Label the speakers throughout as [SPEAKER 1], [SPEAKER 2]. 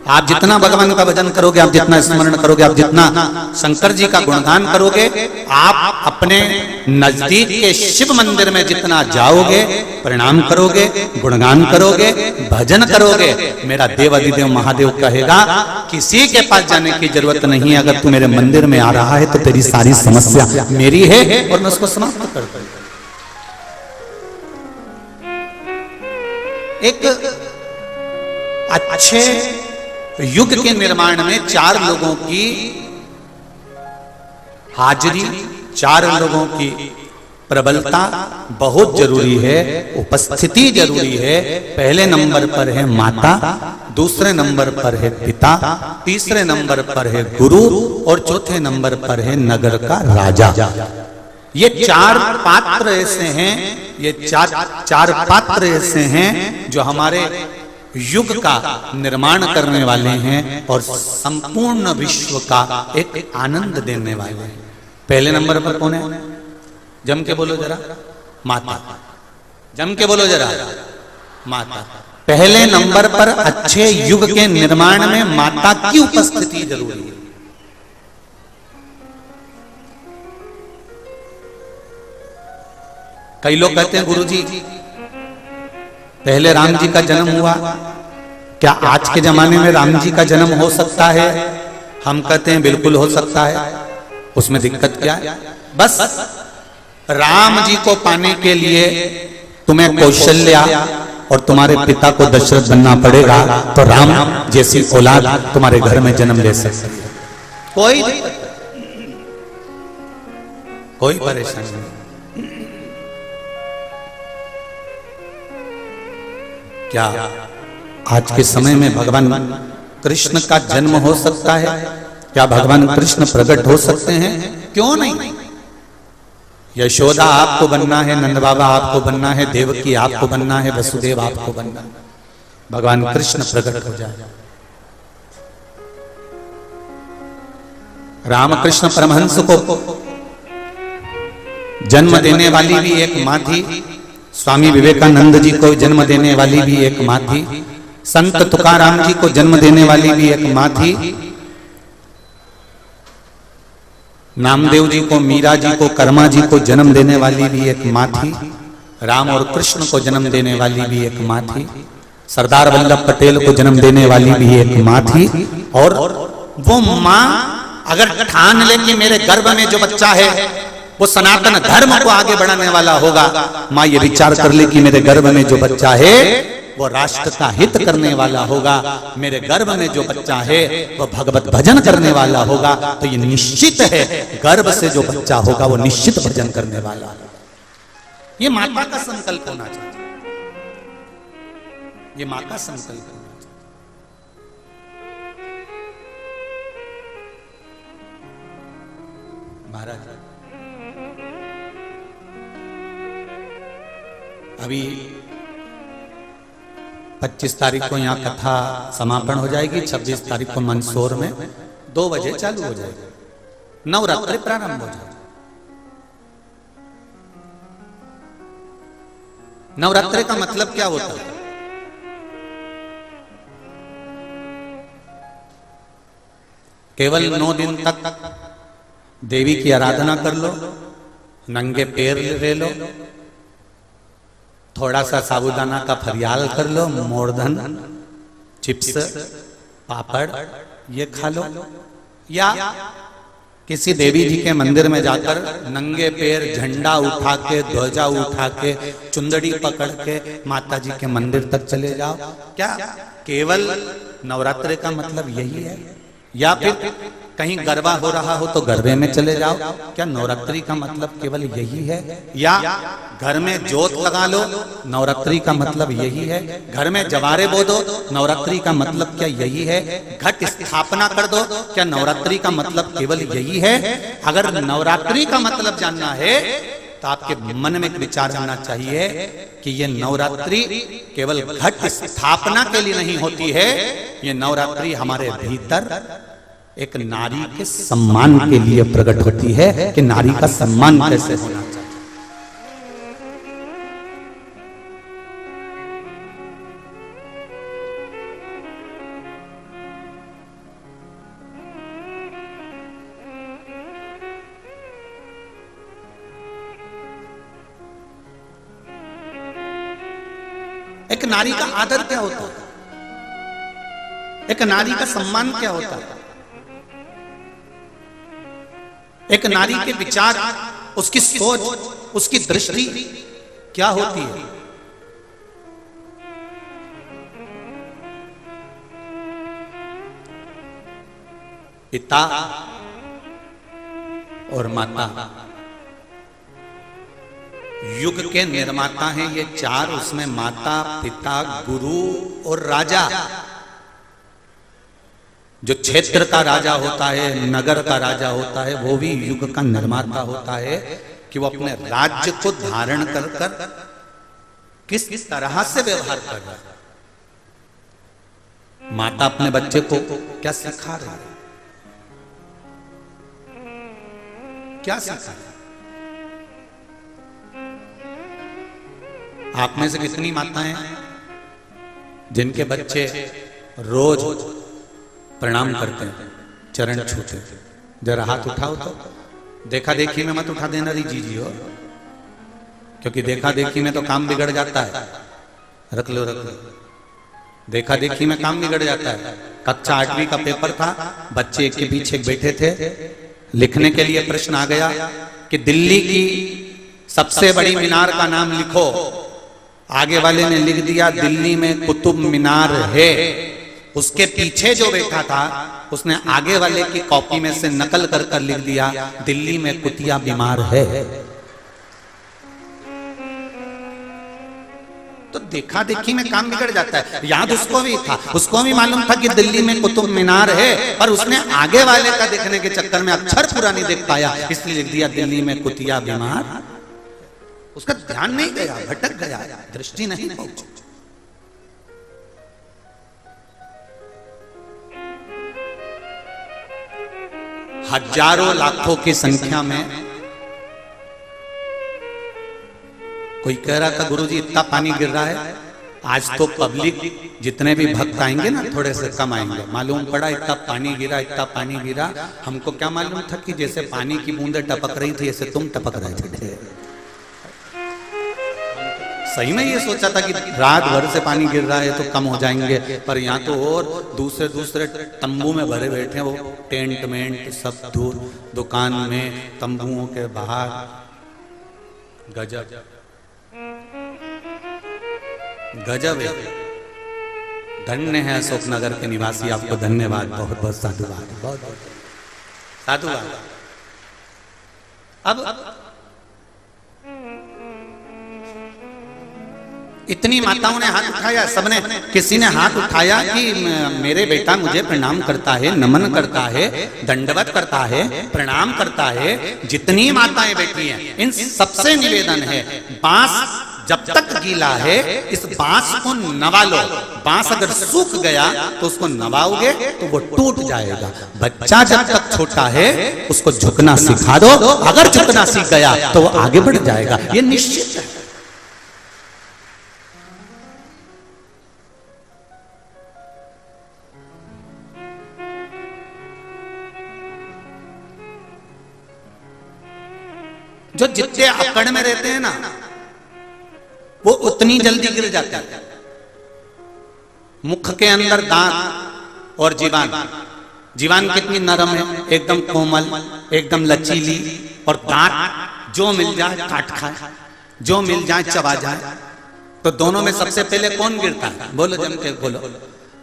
[SPEAKER 1] आप जितना भगवान का भजन करोगे, आप जितना स्मरण करोगे, आप जितना शंकर जी का गुणगान करोगे, आप अपने नजदीक के शिव मंदिर में जितना जाओगे, प्रणाम करोगे, गुणगान करोगे, भजन करोगे, मेरा देवाधिदेव महादेव कहेगा किसी के पास जाने की जरूरत नहीं। अगर तू मेरे मंदिर में आ रहा है तो तेरी सारी समस्या मेरी है और मैं उसको समाप्त कर दूंगा। एक अच्छे युग के निर्माण में 4 लोगों की हाजिरी, 4 लोगों की प्रबलता बहुत जरूरी है, उपस्थिति जरूरी है। पहले नंबर पर है माता, दूसरे नंबर पर है पिता, तीसरे नंबर पर है गुरु और चौथे नंबर पर है नगर का राजा। ये 4 पात्र ऐसे हैं, ये चार पात्र ऐसे हैं जो हमारे युग का निर्माण करने वाले हैं और संपूर्ण विश्व का एक आनंद देने वाले हैं। पहले नंबर पर कौन है? जम के बोलो जरा, माता। जम के बोलो जरा, माता। पहले नंबर पर अच्छे युग के निर्माण में माता की उपस्थिति जरूरी है। कई लोग कहते हैं गुरुजी पहले राम जी का जन्म हुआ, क्या आज के जमाने में राम जी का जन्म हो सकता है? हम कहते हैं बिल्कुल हो सकता है। उसमें दिक्कत क्या है? बस राम जी को पाने के लिए तुम्हें कौशल्या और तुम्हारे पिता को दशरथ बनना पड़ेगा, तो राम जैसी औलाद तुम्हारे घर में जन्म ले सकती है। कोई परेशानी नहीं। क्या आज के समय में भगवान कृष्ण का जन्म हो सकता है? क्या भगवान कृष्ण प्रकट हो सकते हैं? क्यों नहीं? यशोदा आपको बनना है, नंद बाबा आपको बनना है, देवकी आपको बनना है, वसुदेव आपको बनना है, भगवान कृष्ण प्रकट हो जाए। रामकृष्ण परमहंस को जन्म देने वाली भी एक मां थी, स्वामी विवेकानंद जी को जन्म देने वाली भी एक मां थी, संत तुकाराम जी को जन्म देने वाली भी एक मां थी, नामदेव जी को, मीरा जी को, कर्मा जी को जन्म देने वाली भी एक मां थी, राम और कृष्ण को जन्म देने वाली भी एक मां थी, सरदार वल्लभ पटेल को जन्म देने वाली भी एक मां थी। और वो मां अगर ठान ले कि मेरे गर्भ में जो बच्चा है वो सनातन धर्म को आगे बढ़ाने वाला होगा, मां ये विचार कर ले कि मेरे गर्भ में जो बच्चा है वो राष्ट्र का हित करने वाला होगा, मेरे गर्भ में जो बच्चा है वो भगवत भजन करने वाला होगा, तो ये निश्चित है गर्भ से जो बच्चा होगा वो निश्चित भजन करने वाला है। ये माता का संकल्प होना चाहिए, ये मां का संकल्प होना चाहिए। महाराज अभी 25 तारीख को यहाँ कथा समापन हो जाएगी, 26 तारीख को मंदसौर में 2 बजे चालू हो जाएगी, नवरात्रि प्रारंभ हो जाएगी। नवरात्रि का मतलब क्या होता है? केवल 9 दिन तक देवी की आराधना कर लो, नंगे पैर ले लो, थोड़ा सा साबूदाना का फरियाल कर लो, मोरधन, चिप्स, पापड़ ये खा लो, या किसी देवी जी के मंदिर में जाकर नंगे पैर झंडा उठा के, ध्वजा उठा के, चुंदड़ी पकड़ के माता जी के मंदिर तक चले जाओ। क्या केवल नवरात्रि का मतलब यही है? या फिर कहीं गरबा हो रहा हो तो गरबे में चले जाओ, क्या नवरात्रि का मतलब केवल यही है? या घर में जोत लगा लो, नवरात्रि का मतलब यही है? घर में जवारे बो दो, नवरात्रि का मतलब क्या यही है? घट स्थापना कर दो, क्या नवरात्रि का मतलब केवल यही है? अगर नवरात्रि का मतलब जानना है तो आपके मन में एक विचार आना चाहिए कि ये नवरात्रि केवल घट स्थापना के लिए नहीं होती है, ये नवरात्रि हमारे भीतर एक नारी के सम्मान के लिए प्रकट होती है कि नारी का सम्मान कैसे होना चाहिए। एक नारी का आदर क्या होता है, एक नारी का सम्मान क्या होता है, एक नारी के विचार, उसकी सोच, उसकी दृष्टि क्या होती है। पिता और माता युग के निर्माता हैं ये चार, उसमें माता, पिता, गुरु और राजा। जो क्षेत्र का राजा होता है, नगर का राजा होता है, वो भी युग का निर्माता होता है कि वो अपने राज्य को धारण कर कर किस तरह से व्यवहार कर रहा है। माता अपने बच्चे को क्या सिखा रही है, क्या सिखा रही है? आप में से कितनी माताएं हैं जिनके बच्चे रोज प्रणाम करते हैं, चरण छूते हैं? जरा हाथ उठाओ तो। देखा देखी में मत उठा देना जी हो, क्योंकि देखा देखी में तो काम बिगड़ जाता है। रख लो रख लो, देखा देखी में काम बिगड़ जाता है। कक्षा 8वीं का पेपर था, बच्चे एक के पीछे एक बैठे थे, लिखने के लिए प्रश्न आ गया कि दिल्ली की सबसे बड़ी मीनार का नाम लिखो। आगे वाले ने लिख दिया दिल्ली में कुतुब मीनार है। उसके पीछे जो बैठा था उसने आगे वाले की कॉपी में से नकल कर कर लिख दिया दिल्ली में कुतिया बीमार है। तो देखा देखी में काम बिगड़ जाता है। याद उसको भी था, उसको भी मालूम था कि दिल्ली में कुतुब मीनार है, पर उसने आगे वाले का देखने के चक्कर में अक्षर पूरा नहीं देख पाया, इसलिए लिख दिया दिल्ली में कुतिया बीमार। उसका ध्यान नहीं गया, भटक गया, दृष्टि नहीं पहुंची। हजारों लाखों की संख्या में कोई कह रहा था गुरुजी इतना पानी गिर रहा है, आज तो पब्लिक जितने भी भक्त आएंगे ना थोड़े से कम आएंगे। मालूम पड़ा इतना पानी गिरा, इतना पानी गिरा। हमको क्या मालूम था कि जैसे पानी की बूंदें टपक रही थी ऐसे तुम टपक रहे थे। सही में ये सोचा था कि रात भर से पानी गिर रहा है तो कम हो जाएंगे, पर यहाँ तो और दूसरे दूसरे तंबू में भरे बैठे हैं, वो टेंट मेंट सब दूर, दुकान में, तंबुओं के बाहर। गजब गजब है। धन्य है अशोकनगर के निवासी, आपको धन्यवाद, बहुत बहुत साधुवाद, बहुत बहुत साधुवाद। अब इतनी माताओं ने हाथ उठाया, सबने, किसी ने हाथ उठाया कि मेरे बेटा मुझे प्रणाम करता है, नमन करता है, दंडवत करता है, प्रणाम करता है। जितनी माताएं बैठी हैं इन सबसे निवेदन है, बांस जब तक गीला है इस बांस को नवा लो। बांस अगर सूख गया तो उसको नवाओगे तो वो टूट जाएगा। बच्चा जब तक छोटा है उसको झुकना सिखा दो, अगर झुकना सीख गया तो वो आगे बढ़ जाएगा, ये निश्चित है। जो जितने अकड़ में रहते हैं ना वो उतनी जल्दी गिर जाते हैं। मुख के अंदर दांत और जीवान, जीवान कितनी नरम है, एकदम कोमल, एकदम लचीली, और दांत जो मिल जाए काट खाए, जो मिल जाए चबा जाए। तो दोनों में सबसे पहले कौन गिरता है? बोलो जम के बोलो।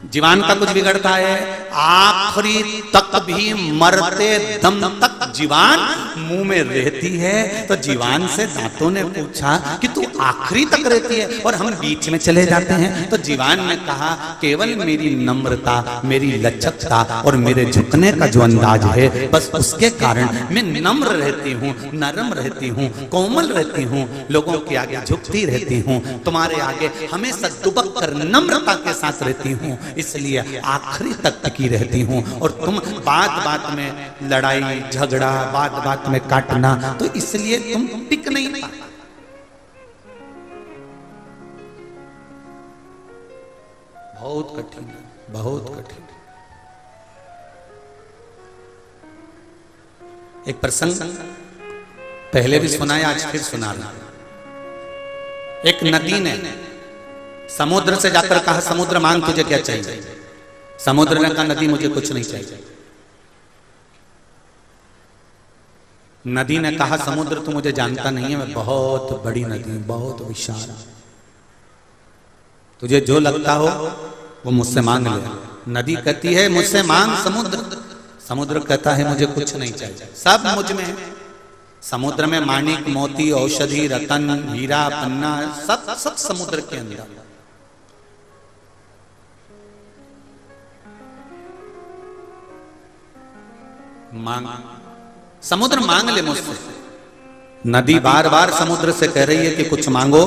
[SPEAKER 1] जीवान का कुछ बिगड़ता है, आखिरी तक भी मरते दम तक जीवान मुंह में रहती है। तो जीवान से दांतों ने पूछा कि तू आखिरी तक रहती है और हम बीच में चले जाते हैं? तो जीवान ने कहा केवल मेरी नम्रता, मेरी लचकता और मेरे झुकने का जो अंदाज है, बस उसके कारण मैं नम्र रहती हूँ, नरम रहती हूँ, कोमल रहती हूँ, लोगों के आगे झुकती रहती हूँ, तुम्हारे आगे हमेशा दुबक कर नम्रता के साथ रहती हूँ, इसलिए आखिरी तक टिकी रहती हूं। और तुम बात बात में लड़ाई झगड़ा, बात बात में काटना, तो इसलिए तुम टिक नहीं पाते। बहुत कठिन है, बहुत कठिन। एक प्रसंग पहले भी सुनाया, आज फिर सुना रहा। एक नदी ने समुद्र से जाकर कहा समुद्र मांग तुझे क्या चाहिए? समुद्र ने कहा नदी मुझे कुछ नहीं चाहिए। नदी ने कहा समुद्र तू मुझे जानता नहीं है, मैं बहुत बड़ी नदी, बहुत विशाल, तुझे जो लगता हो वो मुझसे मांग ले। नदी कहती है मुझसे मांग समुद्र। समुद्र कहता है मुझे कुछ नहीं चाहिए, सब मुझ में है। समुद्र में माणिक, मोती, औषधि, रतन, हीरा, पन्ना, सब सब समुद्र के अंदर। मांग, समुद्र मांग ले मुझसे। नदी बार बार समुद्र से कह रही है कि कुछ मांगो।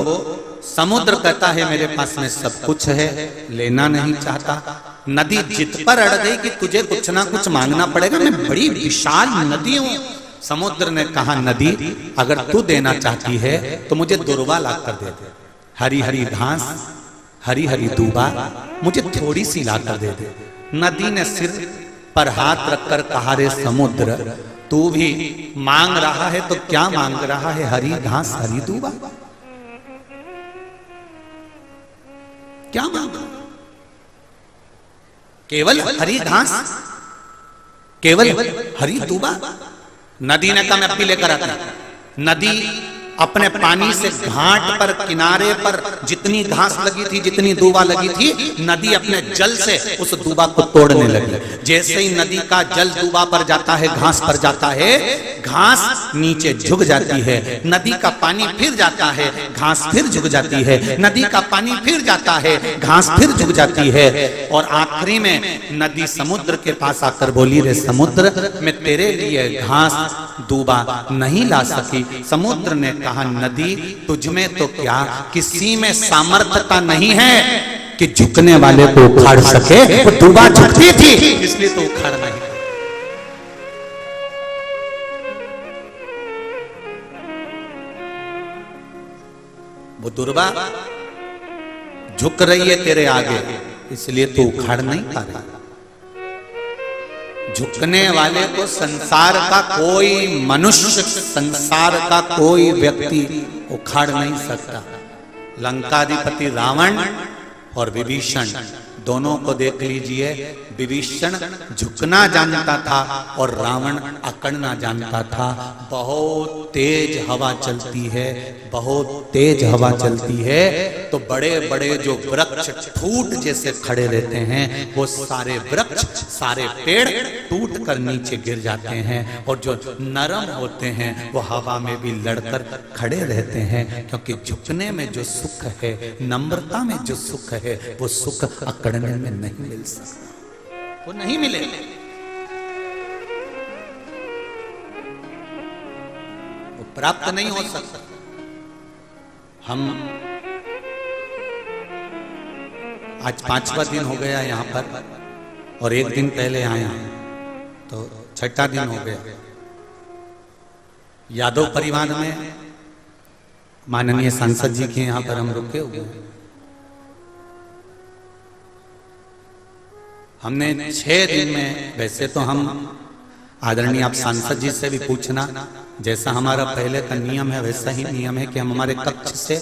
[SPEAKER 1] समुद्र कहता है मेरे पास में सब कुछ है, लेना नहीं चाहता। नदी जिद पर अड़ गई कि तुझे कुछ ना कुछ मांगना पड़ेगा, मैं बड़ी विशाल नदी हूं। समुद्र ने कहा नदी अगर तू देना चाहती है तो मुझे दुर्वा ला कर दे दे, हरी हरी घास, हरी हरी दूबा मुझे थोड़ी सी ला कर दे दे। नदी ने सिर पर हाथ रखकर कहा रे समुद्र तू भी मांग रहा है तो क्या मांग रहा है? हरी घास, हरी दूबा, क्या मांग? केवल हरी घास, केवल हरी दूबा। नदी ने कहा मैं अब भी लेकर आता। नदी अपने पानी से घाट पर, किनारे पर जितनी घास लगी थी, जितनी दूबा लगी थी, नदी अपने जल से उस दूबा को तोड़ने लगी। जैसे ही नदी का जल दूबा पर जाता है, घास पर जाता है, घास नीचे झुक जाती है। नदी का पानी फिर जाता है, घास फिर झुक जाती है। नदी का पानी फिर जाता है, घास फिर झुक जाती है। और आखिरी में नदी समुद्र के पास आकर बोली रे समुद्र मैं तेरे लिए घास दूबा नहीं ला सकी। समुद्र ने कहा नदी तुझमें तो क्या किसी में सामर्थ्यता नहीं है कि झुकने वाले को उखाड़ सके। वो दूबा झुकती थी इसलिए तो उखाड़ नहीं। वो दुर्बा झुक रही है तेरे आगे इसलिए तो उखाड़ नहीं पा रहा। झुकने वाले को संसार का कोई मनुष्य, संसार का कोई व्यक्ति उखाड़ नहीं सकता। लंकाधिपति रावण और विभीषण दोनों को देख लीजिए। विभीषण झुकना जानता था और रावण अकड़ना जानता था। बहुत तेज हवा चलती है, बहुत तेज हवा चलती है तो बड़े बड़े जो वृक्ष ठूट जैसे खड़े रहते हैं, वो सारे वृक्ष, सारे पेड़ टूट कर नीचे गिर जाते हैं। और जो नरम होते हैं वो हवा में भी लड़कर खड़े रहते हैं, क्योंकि झुकने में जो सुख है, नम्रता में जो सुख है, वो सुख अकड़ने में नहीं मिल सकता, वो नहीं मिलेगा, वो प्राप्त नहीं हो सकता। हम आज 5वां दिन हो गया यहाँ पर और एक दिन पहले आया तो 6ठा दिन हो गया। यादव परिवार में माननीय सांसद जी के यहाँ पर हम रुके हुए हैं। हमने 6 दिन में, वैसे तो हम आदरणीय आप सांसद जी से भी पूछना, जैसा हमारा पहले का नियम है वैसा ही नियम है कि हम हमारे कक्ष से,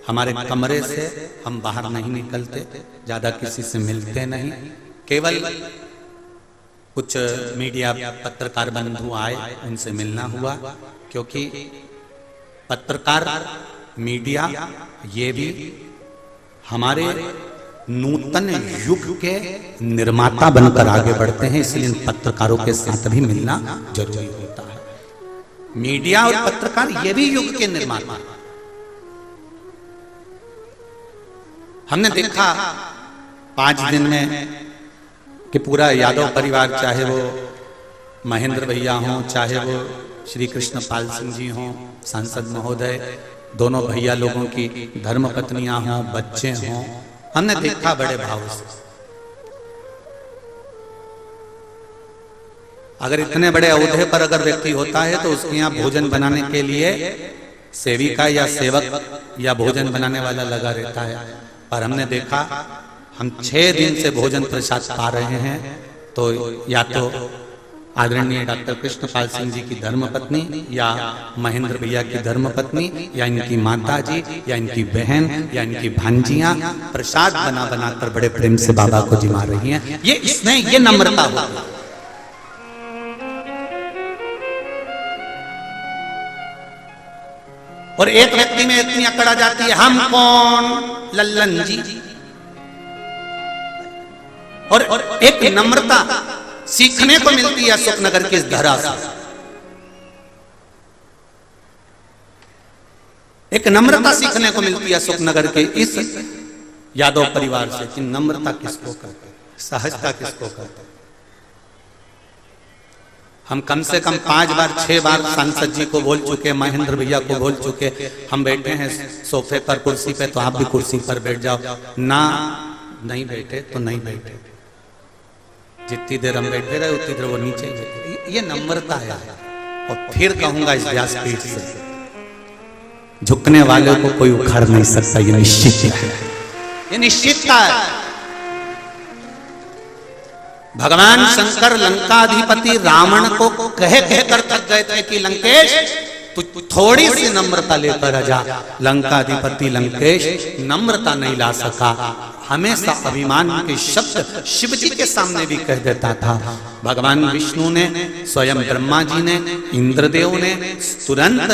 [SPEAKER 1] हमारे कमरे से हम बाहर नहीं निकलते, ज्यादा किसी से मिलते नहीं। केवल कुछ मीडिया पत्रकार बंधु आए, उनसे मिलना हुआ, क्योंकि पत्रकार, मीडिया ये भी हमारे नूतन युग के निर्माता बनकर आगे बढ़ते हैं, इसलिए इन पत्रकारों के साथ भी मिलना जरूरी होता है। मीडिया और पत्रकार ये भी युग के निर्माता। हमने देखा 5 दिन में कि पूरा यादव परिवार, चाहे वो महेंद्र भैया हों, चाहे वो श्री कृष्ण पाल सिंह जी हों, सांसद महोदय, दोनों भैया लोगों की धर्मपत्नियां हों, बच्चे हों, हमने देखा बड़े भाव से। अगर इतने बड़े औहदे पर अगर व्यक्ति होता है तो उसके यहाँ भोजन बनाने के लिए सेविका या सेवक या भोजन बनाने वाला लगा रहता है। पर हमने देखा हम 6 दिन से भोजन प्रसाद पा रहे हैं, तो या तो आदरणीय डॉक्टर कृष्णपाल सिंह जी की धर्मपत्नी या महेंद्र भैया की धर्मपत्नी या इनकी माता जी या इनकी बहन या इनकी भांजियां प्रसाद बना बनाकर बड़े प्रेम से बाबा को जिमा रही हैं। ये इसमें ये नम्रता होती है। और एक व्यक्ति में इतनी अकड़ आ जाती है, हम कौन, लल्लन जी। और एक नम्रता सीखने को मिलती है अशोकनगर की इस धरा से। एक नम्रता सीखने को मिलती है अशोकनगर के इस यादव परिवार से कि नम्रता किसको कहते हैं, सहजता किसको कहते हैं। हम कम से कम 5 बार 6 बार सांसद जी को बोल चुके, महेंद्र भैया को बोल चुके, हम बैठे हैं सोफे पर कुर्सी पे तो आप भी कुर्सी पर बैठ जाओ ना, नहीं बैठे तो नहीं बैठे, जितनी देर हम बैठे रहे उतनी देर वो नीचे ही बैठे। ये नम्रता है। और फिर कहूंगा इस व्यासपीठ से, झुकने वाले को कोई उखाड़ नहीं सकता, ये निश्चित है, ये निश्चित का है। भगवान शंकर लंकाधिपति रावण को कह कहकर थक गए थे कि लंकेश तू थोड़ी सी नम्रता लेकर आ जा। लंकाधिपति लंकेश नम्रता नहीं ला सका, हमेशा अभिमान के शब्द शिव जी के सामने भी कह देता था। भगवान विष्णु ने, स्वयं ब्रह्मा जी ने, इंद्रदेव ने तुरंत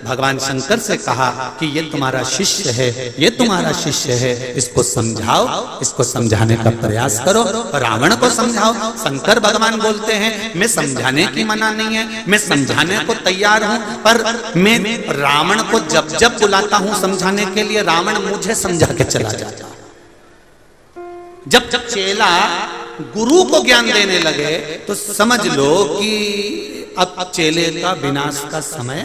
[SPEAKER 1] भगवान शंकर से कहा कि ये तुम्हारा शिष्य है, ये तुम्हारा शिष्य है, इसको समझाओ, इसको समझाने का प्रयास करो, रावण को समझाओ। शंकर भगवान बोलते हैं मैं समझाने की मना नहीं है, मैं समझाने को तैयार हूं, पर मैं रावण को जब जब बुलाता हूं समझाने के लिए, रावण मुझे समझा के चला जाता। जब जब चेला गुरु को ज्ञान देने लगे तो समझ लो कि अब चेले का विनाश का समय।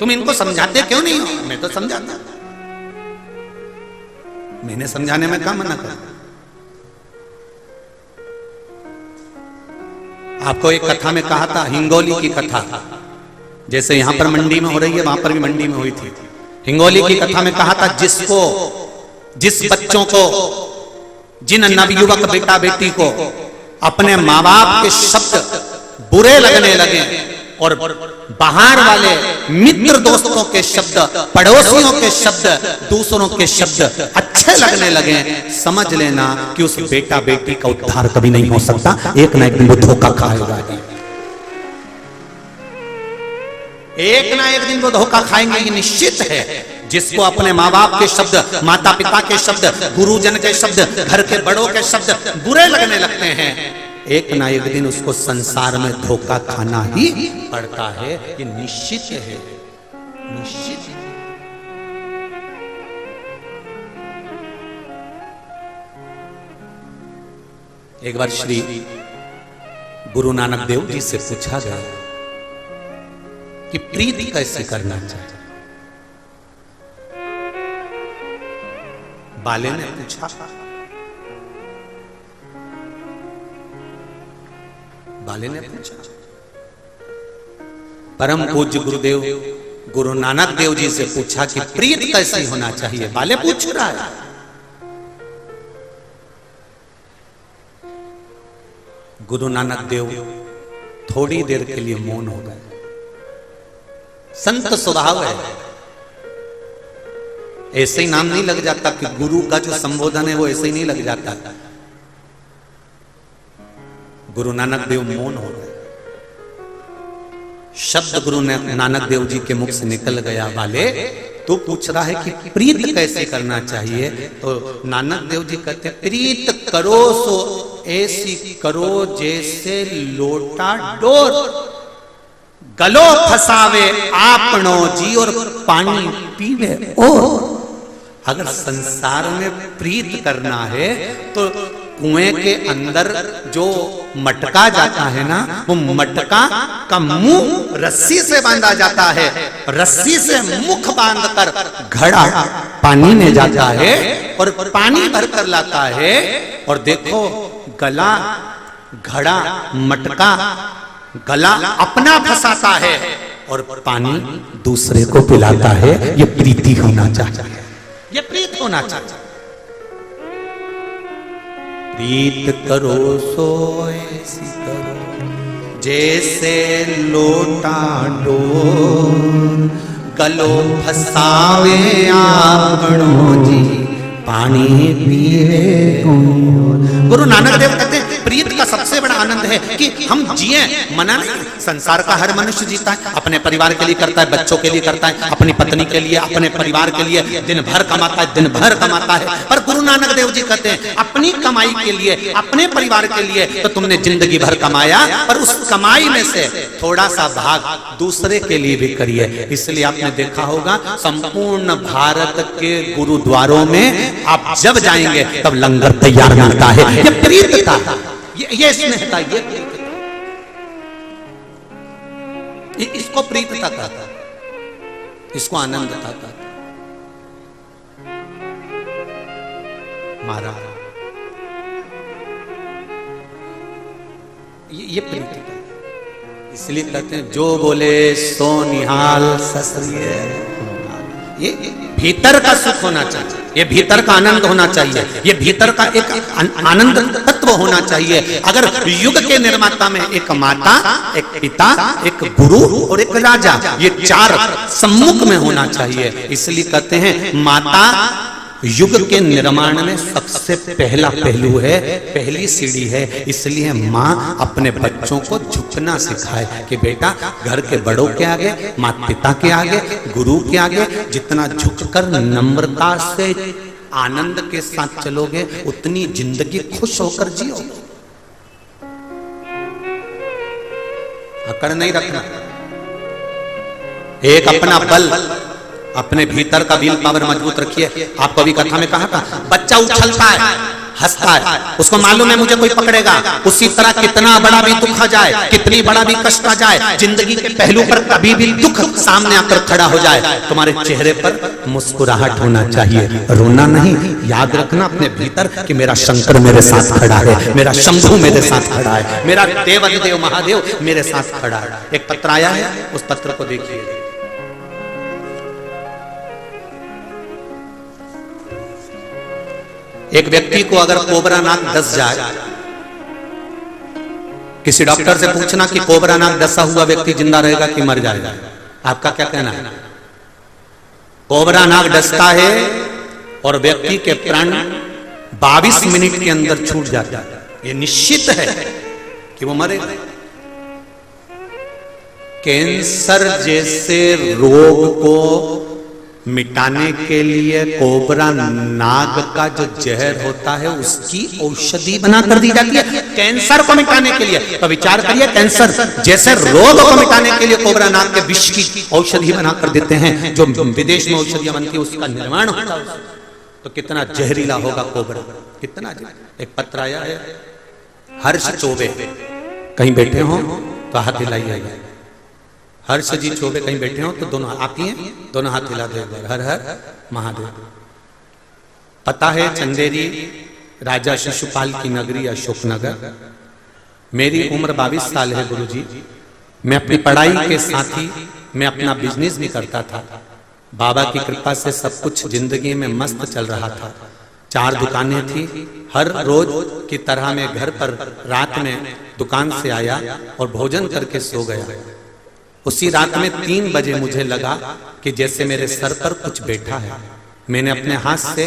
[SPEAKER 1] तुम इनको समझाते क्यों नहीं हो? मैं तो समझाता, मैंने समझाने में क्या मना कर। आपको एक कथा में कहा था, हिंगोली की कथा, जैसे यहां पर मंडी में हो रही है वहां पर भी मंडी में हुई थी। हिंगोली की कथा में कहा था, जिस बच्चों को, जिन नवयुवक बेटा बेटी को अपने माँ बाप के शब्द बुरे लगने लगे और बाहर वाले मित्र दोस्तों के शब्द, पड़ोसियों के शब्द, दूसरों के शब्द अच्छे लगने लगे, समझ लेना कि उस बेटा बेटी का उद्धार कभी नहीं हो सकता, एक ना एक दिन वो धोखा खाएगा। एक ना एक दिन वो धोखा खाएंगे, ये निश्चित है। जिसको अपने माँ बाप के शब्द, माता पिता के शब्द, गुरुजन के शब्द, घर के बड़ों के शब्द बुरे लगने लगते हैं, एक ना एक दिन उसको संसार में धोखा खाना ही पड़ता है, ये निश्चित है, निश्चित है। एक बार श्री गुरु नानक देव जी से पूछा गया कि प्रीति कैसे करना चाहिए। बाले ने पूछा, बाले ने पूछा, परम पूज्य गुरुदेव गुरु नानक देव जी से पूछा कि प्रीति कैसी होना चाहिए। बाले पूछ रहा है। गुरु नानक देव थोड़ी देर के लिए मौन हो गए। संत स्वभाव है, ऐसे ही नाम नहीं लग जाता कि गुरु का जो संबोधन है वो ऐसे ही नहीं लग जाता। गुरु नानक देव मौन हो गए। शब्द गुरु नानक देव जी के मुख से निकल गया, वाले तू पूछ रहा है कि प्रीत कैसे करना चाहिए, तो नानक देव जी कहते हैं प्रीत करो सो ऐसी करो जैसे लोटा डोर, गलो फसावे आपनो जी और पानी पीवे और। अगर संसार में प्रीत करना है तो कुएं के अंदर जो मटका जाता है ना, वो मटका का मुंह रस्सी से बांधा जाता है, रस्सी से मुख बांधकर घड़ा पानी में जाता है और पानी भरकर लाता है। और देखो गला, घड़ा, मटका, गला अपना फंसाता है और पानी दूसरे को पिलाता है। ये प्रीति होना चाहिए, ये प्रीत होना चाहिए। प्रीत करो सो ऐसी करो जैसे लोटा डोर, गलो फसावे आपणो जी पानी पिए। गुरु नानक देव कहते हैं प्रीत का सबसे बड़ा आनंद है कि हम जिए, मना नहीं। संसार का हर मनुष्य जीता है, अपने परिवार के लिए करता है, बच्चों के लिए करता है, अपनी पत्नी के लिए, अपने परिवार के लिए दिन भर कमाता है, दिन भर कमाता है। पर गुरु नानक देव जी कहते हैं अपनी कमाई के लिए, अपने परिवार के लिए तो तुमने जिंदगी भर कमाया, पर उस कमाई में से थोड़ा सा भाग दूसरे के लिए भी करिए। इसलिए आपने देखा होगा संपूर्ण भारत के गुरुद्वारों में आप जब जाएंगे तब लंगर तैयार मिलता है। ये प्रीतता, ये स्नेहता, ये इसको प्रीतता कहता, इसको आनंद कहता। मारा ये प्रीतता। इसलिए कहते हैं जो बोले सो निहाल ससुरिये। ये भीतर का सुख होना चाहिए, ये भीतर का आनंद होना चाहिए, ये भीतर का एक आनंद तत्व होना चाहिए। अगर युग के निर्माता में एक माता, एक पिता, एक गुरु और एक राजा, ये चार सम्मुख में होना चाहिए। इसलिए कहते हैं माता युग के निर्माण में सबसे पहला पहलू है, पहली सीढ़ी है। इसलिए माँ अपने बच्चों को झुकना सिखाए कि बेटा घर के बड़ों के आगे, माता पिता के आगे, गुरु के आगे जितना झुककर नम्रता से आनंद के साथ चलोगे उतनी जिंदगी खुश होकर जियो। अकड़ नहीं रखना। एक अपना बल, अपने भीतर का विल पावर मजबूत रखिए। आपको अभी कथा में कहा था बच्चा उछलता है, हंसता है, उसको मालूम है मुझे कोई पकड़ेगा। उसी तरह कितना बड़ा भी दुख आ जाए, कितनी बड़ा भी कष्ट आ जाए, जिंदगी के पहलू पर कभी भी दुख सामने आकर खड़ा हो जाए, तुम्हारे चेहरे पर मुस्कुराहट होना चाहिए, रोना नहीं। याद रखना अपने भीतर कि मेरा शंकर मेरे साथ खड़ा है, मेरा शंभू मेरे साथ खड़ा है, मेरा देवाधिदेव महादेव मेरे साथ खड़ा है। एक पत्र आया है, उस पत्र को देखिए। एक व्यक्ति को अगर कोबरा नाग डस जाए, किसी डॉक्टर से पूछना कि कोबरा नाग डसा हुआ व्यक्ति जिंदा रहेगा कि मर जाएगा, आपका क्या कहना है? कोबरा नाग डसता है और व्यक्ति के प्राण 22 मिनट के अंदर छूट जाता है। ये निश्चित है कि वो मरेगा। कैंसर जैसे रोग को मिटाने के लिए कोबरा नाग का जो जहर होता है उसकी औषधि बना कर दी जाती है कैंसर को मिटाने के लिए। तो विचार करिए, कैंसर जैसे रोग को मिटाने के लिए कोबरा नाग के विष की औषधि बना कर देते हैं, जो विदेश में औषधियां बनती है उसका निर्माण होता है, तो कितना जहरीला होगा कोबरा, कितना। एक पत्र आया है, हर्ष चौबे कहीं बैठे हो तो हाथ हिलाइएगा। हर्ष जी चौबे कहीं बैठे हो तो दोनों आती हैं, दोनों हाथ हिला दे। हर हर महादेव। पता है चंदेरी राजा शिशुपाल की नगरी अशोकनगर। मेरी उम्र 22 साल है गुरुजी। मैं अपनी पढ़ाई के साथ ही मैं अपना बिजनेस भी करता था। बाबा की कृपा से सब कुछ जिंदगी में मस्त चल रहा था। 4 दुकानें थी। हर रोज की तरह मैं घर पर रात में दुकान से आया और भोजन करके सो गया। उसी रात में 3 बजे मुझे लगा कि जैसे मेरे सर पर कुछ बैठा है। मैंने अपने हाथ से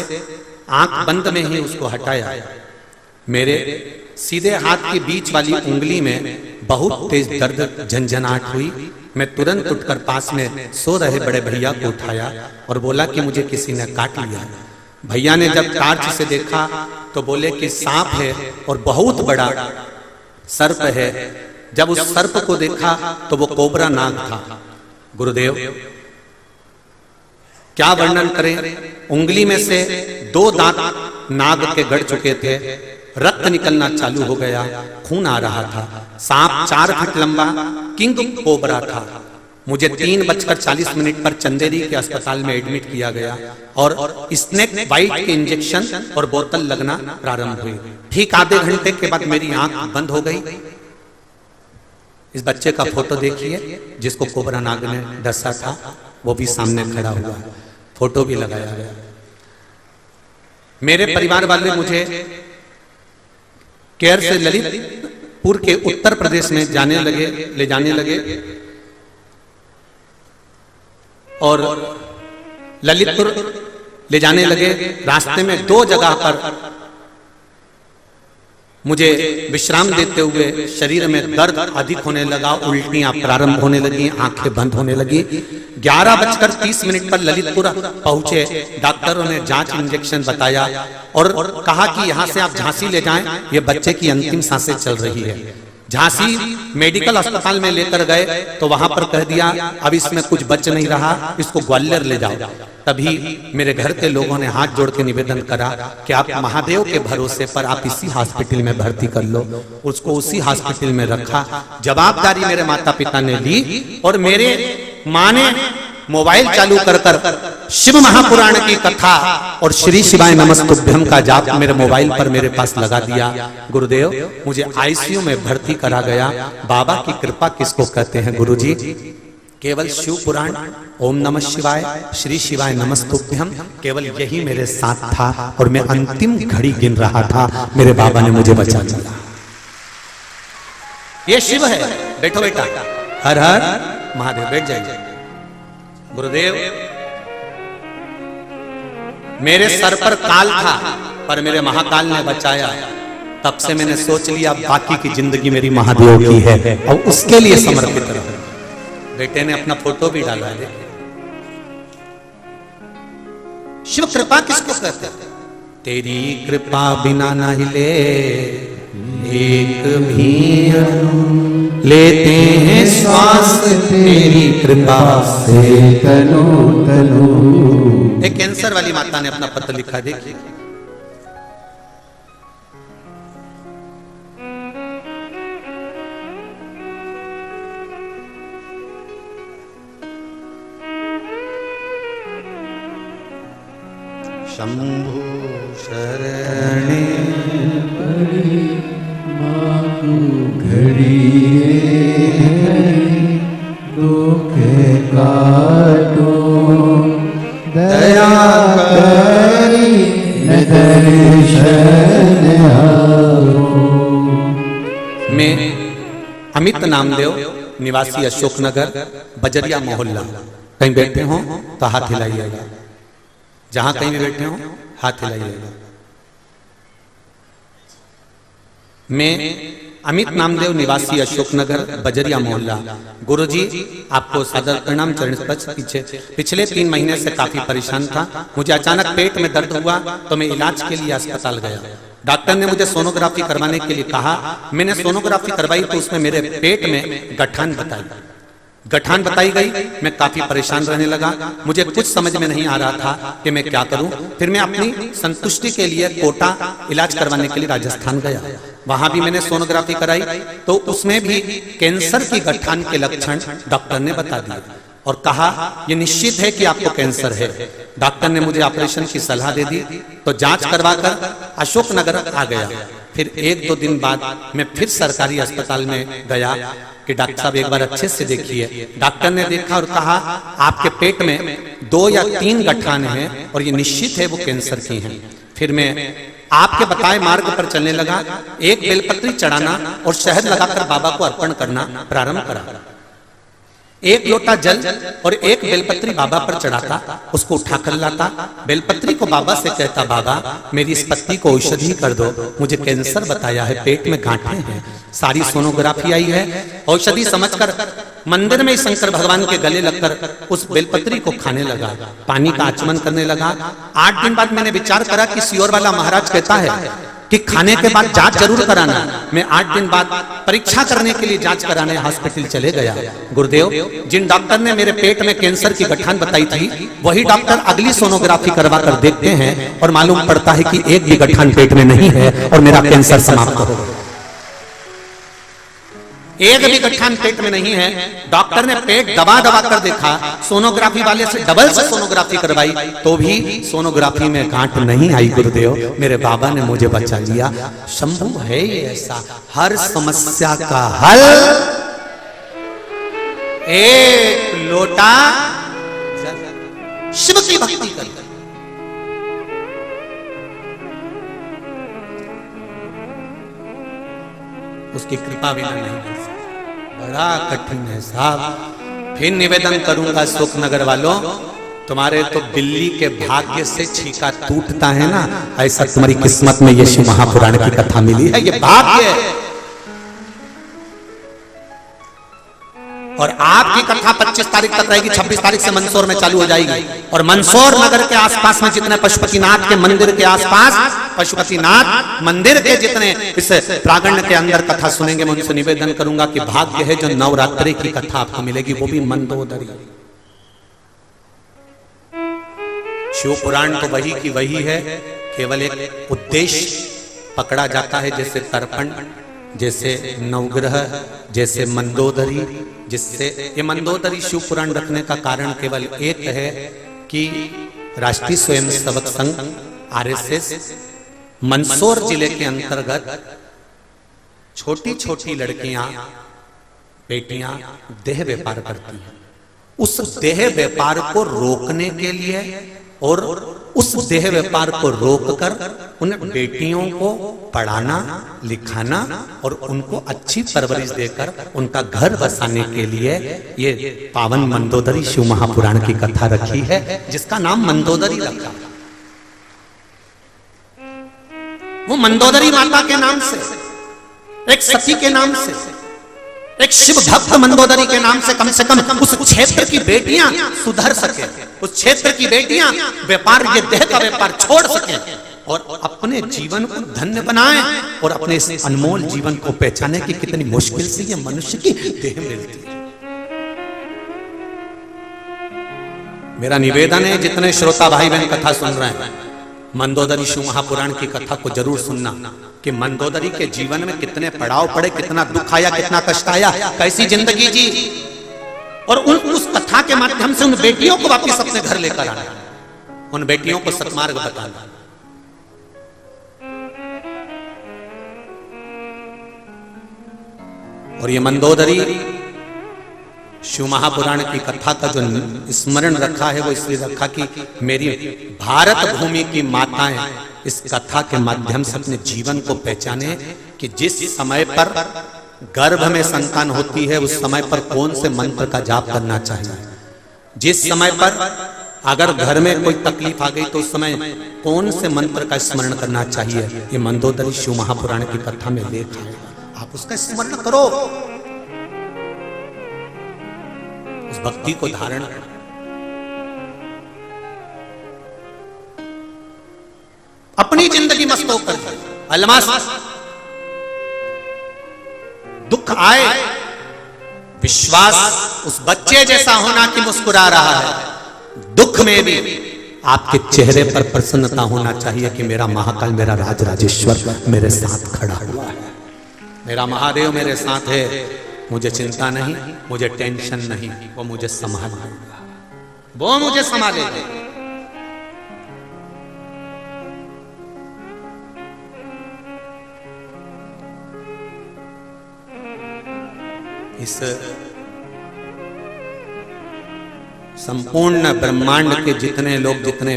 [SPEAKER 1] आंख बंद में ही उसको हटाया। मेरे सीधे हाथ के बीच वाली उंगली में बहुत तेज दर्द झंझनाहट हुई। मैं तुरंत उठकर पास में सो रहे बड़े भैया को उठाया और बोला कि मुझे किसी ने काट लिया। भैया ने जब टार्च से देखा तो बोले कि सांप है और बहुत बड़ा सर्प है। जब उस सर्प को देखा तो वो कोबरा नाग था। गुरुदेव क्या वर्णन करें, उंगली में से 2 दांत नाग के गड़ चुके थे, रक्त निकलना चालू हो गया, खून आ रहा था। सांप 4 फीट लंबा किंग कोबरा था। मुझे 3:40 पर चंदेरी के अस्पताल में एडमिट किया गया और स्नेक बाइट के इंजेक्शन और बोतल लगना प्रारंभ हुई। ठीक आधे घंटे के बाद मेरी आंख बंद हो गई। इस बच्चे का फोटो देखिए जिसको कोबरा नाग ने डसा था, वो भी सामने खड़ा हुआ है, फोटो भी लगाया गया। मेरे परिवार वाले मुझे केयर से ललितपुर के उत्तर प्रदेश में ले जाने लगे और ललितपुर ले जाने लगे। रास्ते में 2 जगह पर मुझे विश्राम देते हुए शरीर में दर्द अधिक होने लगा, उल्टियां प्रारंभ होने लगी, आंखें बंद होने लगी। 11:30 पर ललितपुर पहुंचे। डॉक्टरों ने जांच इंजेक्शन बताया और कहा कि यहां से आप झांसी ले जाएं, ये बच्चे की अंतिम सांसें चल रही है। झांसी मेडिकल अस्पताल में लेकर गए तो वहां पर कह दिया अब इसमें कुछ बच नहीं रहा, इसको ग्वालियर ले जाओ। तभी मेरे घर के लोगों ने हाथ जोड़ के निवेदन करा कि आप महादेव के भरोसे पर आप इसी हॉस्पिटल में भर्ती कर लो। उसको उसी हॉस्पिटल में रखा। जवाबदारी मेरे माता पिता ने ली और मेरे माँ ने मोबाइल चालू कर शिव महापुराण की कथा और श्री शिवाय नमस्तुभ्यम का जाप मेरे मोबाइल पर मेरे पास लगा दिया। गुरुदेव, मुझे आईसीयू में भर्ती करा गया। बाबा की कृपा किसको कहते हैं गुरुजी? केवल शिव पुराण, ओम नमः शिवाय, श्री शिवाय नमस्तुभ्यम, केवल यही मेरे साथ था और मैं अंतिम घड़ी गिन रहा था। मेरे बाबा ने मुझे बचा लिया। ये शिव है। बैठो बेटा। हर हर महादेव। बैठ जाइए। गुरुदेव, मेरे सर पर काल था पर मेरे महाकाल ने बचाया। तब से मैंने सोच लिया बाकी की जिंदगी मेरी महादेव की है और उसके लिए समर्पित रहूं। बेटे ने अपना फोटो भी डाला है। शिव कृपा किसको कहते हैं? तेरी कृपा बिना न हिले एक भी लेते हैं श्वास, तेरी कृपा से तनु तनु। एक कैंसर वाली माता ने अपना पत्र लिखा, देखिए। शंभु शरणे पड़ी मातु घड़ी दुख काटो दया करी न दर्शन आओ। मैं अमित नामदेव, निवासी अशोकनगर, बजरिया मोहल्ला। कहीं बैठे हो तो हाथ हिलाइएगा। जहां कहीं भी बैठे हो हाथ हिलाइएगा। मैं अमित नामदेव, निवासी अशोकनगर, बजरिया मोहल्ला। गुरुजी, आपको सादर प्रणाम। चरण स्पर्श। पिछले 3 महीने से काफी परेशान था। मुझे अचानक पेट में दर्द हुआ तो मैं इलाज के लिए अस्पताल गया। डॉक्टर ने मुझे सोनोग्राफी करवाने के लिए कहा। मैंने सोनोग्राफी करवाई तो उसमें मेरे पेट में गठान बताई गई। मैं काफी परेशान रहने लगा। मुझे कुछ समझ में नहीं आ रहा था कि मैं क्या करूं। फिर मैं अपनी संतुष्टि के लिए कोटा इलाज करवाने के लिए राजस्थान गया। वहां भी मैंने सोनोग्राफी कराई तो उसमें भी कैंसर की गठान के लक्षण डॉक्टर ने बता दिए और कहा यह निश्चित है कि आपको कैंसर है। डॉक्टर ने मुझे ऑपरेशन की सलाह दे दी तो जांच करवाकर अशोकनगर आ गया। फिर 1-2 दिन बाद मैं फिर सरकारी अस्पताल में गया कि डॉक्टर साहब एक बार अच्छे से देखिए। डॉक्टर ने देखा और कहा आपके पेट में 2 या 3 गठान हैं और ये निश्चित है वो कैंसर की हैं। फिर मैं आपके बताए मार्ग पर चलने लगा। एक बेलपत्री चढ़ाना और शहद लगाकर बाबा को अर्पण करना प्रारंभ करा। 1 लोटा जल और 1 बेलपत्री बाबा पर चढ़ाता, उसको उठाकर लाता। बेलपत्री को बाबा से कहता बाबा मेरी इस पत्ती को औषधि कर दो, मुझे कैंसर बताया है, पेट में गांठें हैं। सारी सोनोग्राफी आई है। औषधि समझकर मंदिर में शंकर भगवान के गले लगकर उस बेलपत्री को खाने लगा, पानी का आचमन करने लगा। 8 दिन बाद मैंने विचार करा कि सियोर वाला महाराज कहता है कि खाने के बाद जांच जरूर कराना। मैं 8 दिन बाद परीक्षा करने के लिए जांच कराने हॉस्पिटल चले गया। गुरुदेव, जिन डॉक्टर ने मेरे पेट में कैंसर की गठान बताई थी वही डॉक्टर अगली सोनोग्राफी करवा कर देखते हैं और मालूम पड़ता है कि एक भी गठान पेट में नहीं है और मेरा कैंसर समाप्त हो गया। एक भी गठान पेट में नहीं है। डॉक्टर ने पेट दबा कर देखा, सोनोग्राफी वाले से डबल से सोनोग्राफी करवाई तो भी सोनोग्राफी में गांठ नहीं आई। गुरुदेव, मेरे बाबा ने मुझे बचा लिया। शंभु है ये ऐसा, हर समस्या का हल एक लोटा शिव की भक्ति कर। उसकी कृपा बिना नहीं कर सकते। बड़ा कठिन है साहब। फिर निवेदन करूंगा शोकनगर वालों, तुम्हारे तो बिल्ली के भाग्य से छीका टूटता है ना, ऐसा तुम्हारी किस्मत में ये शिव महापुराण की कथा मिली है, ये भाग्य है। और आपकी कथा 25 तारीख तक रहेगी, 26 तारीख से मंदसौर में चालू हो जाएगी। और मंदसौर नगर के आसपास में जितने पशुपतिनाथ के मंदिर के आसपास, पशुपतिनाथ मंदिर के जितने इस प्रांगण के अंदर कथा सुनेंगे, मैं उनसे निवेदन करूंगा कि भाग्य है जो नवरात्रि की कथा आपको मिलेगी, वो भी मंदोदरी। शिव पुराण तो वही की वही है, केवल एक उद्देश्य पकड़ा जाता है, जैसे तर्पण, जैसे नवग्रह, जैसे मंदोदरी। जिससे ये मंदोदरी शिव पुराण रखने का कारण केवल एक है कि राष्ट्रीय स्वयंसेवक संघ आरएसएस मंदसौर जिले के अंतर्गत छोटी छोटी लड़कियां, बेटियां देह व्यापार करती हैं। उस देह व्यापार को रोकने के लिए और उस देह व्यापार को रोककर उन बेटियों को पढ़ाना, लिखाना और उनको अच्छी परवरिश देकर उनका घर बसाने के लिए ये पावन मंदोदरी शिव महापुराण की कथा रखी है, जिसका नाम मंदोदरी रखा। वो मंदोदरी माता के नाम से, एक सती के नाम से, एक शिव भक्त मंदोदरी के नाम से कम उस क्षेत्र की बेटियां सुधर सके, उस क्षेत्र की बेटियां व्यापार, ये देह का व्यापार छोड़ सके और अपने जीवन को धन्य बनाएं और अपने इस अनमोल जीवन को पहचाने की कितनी मुश्किल से ये मनुष्य की देह मिलती है। मेरा निवेदन है, जितने श्रोता भाई बहन कथा सुन रहे हैं, मंदोदरी शिव महापुराण की कथा को जरूर सुनना कि मंदोदरी के जीवन में कितने पड़ाव पड़े, कितना दुख आया, कितना कष्ट आया, कैसी जिंदगी जी, और उस कथा के माध्यम से उन बेटियों को वापस अपने घर लेकर आना, उन बेटियों को सत्मार्ग बताना। और ये मंदोदरी शिव महापुराण की कथा का जो स्मरण रखा है, वो इसलिए रखा कि मेरी भारत भूमि की माताएं इस कथा के माध्यम से अपने जीवन को पहचाने कि जिस समय पर गर्भ में संतान होती है, उस समय पर कौन से मंत्र का जाप करना चाहिए, जिस समय पर अगर घर में कोई तकलीफ आ गई तो उस समय कौन से मंत्र का स्मरण करना चाहिए, ये मंदोदरी शिव महापुराण की कथा में लेख है। आप उसका स्मरण करो, उस भक्ति को धारण करो। अपनी जिंदगी मस्त होकर अलमास, दुख आए, विश्वास उस बच्चे जैसा होना कि मुस्कुरा रहा है, दुख में भी आपके चेहरे पर प्रसन्नता होना चाहिए कि मेरा महाकाल, मेरा राज राजेश्वर मेरे साथ खड़ा हुआ है, मेरा महादेव मेरे साथ है, मुझे चिंता नहीं, मुझे टेंशन नहीं, वो मुझे संभालेगा, वो मुझे संभालेगा। इस संपूर्ण ब्रह्मांड के जितने लोग, जितने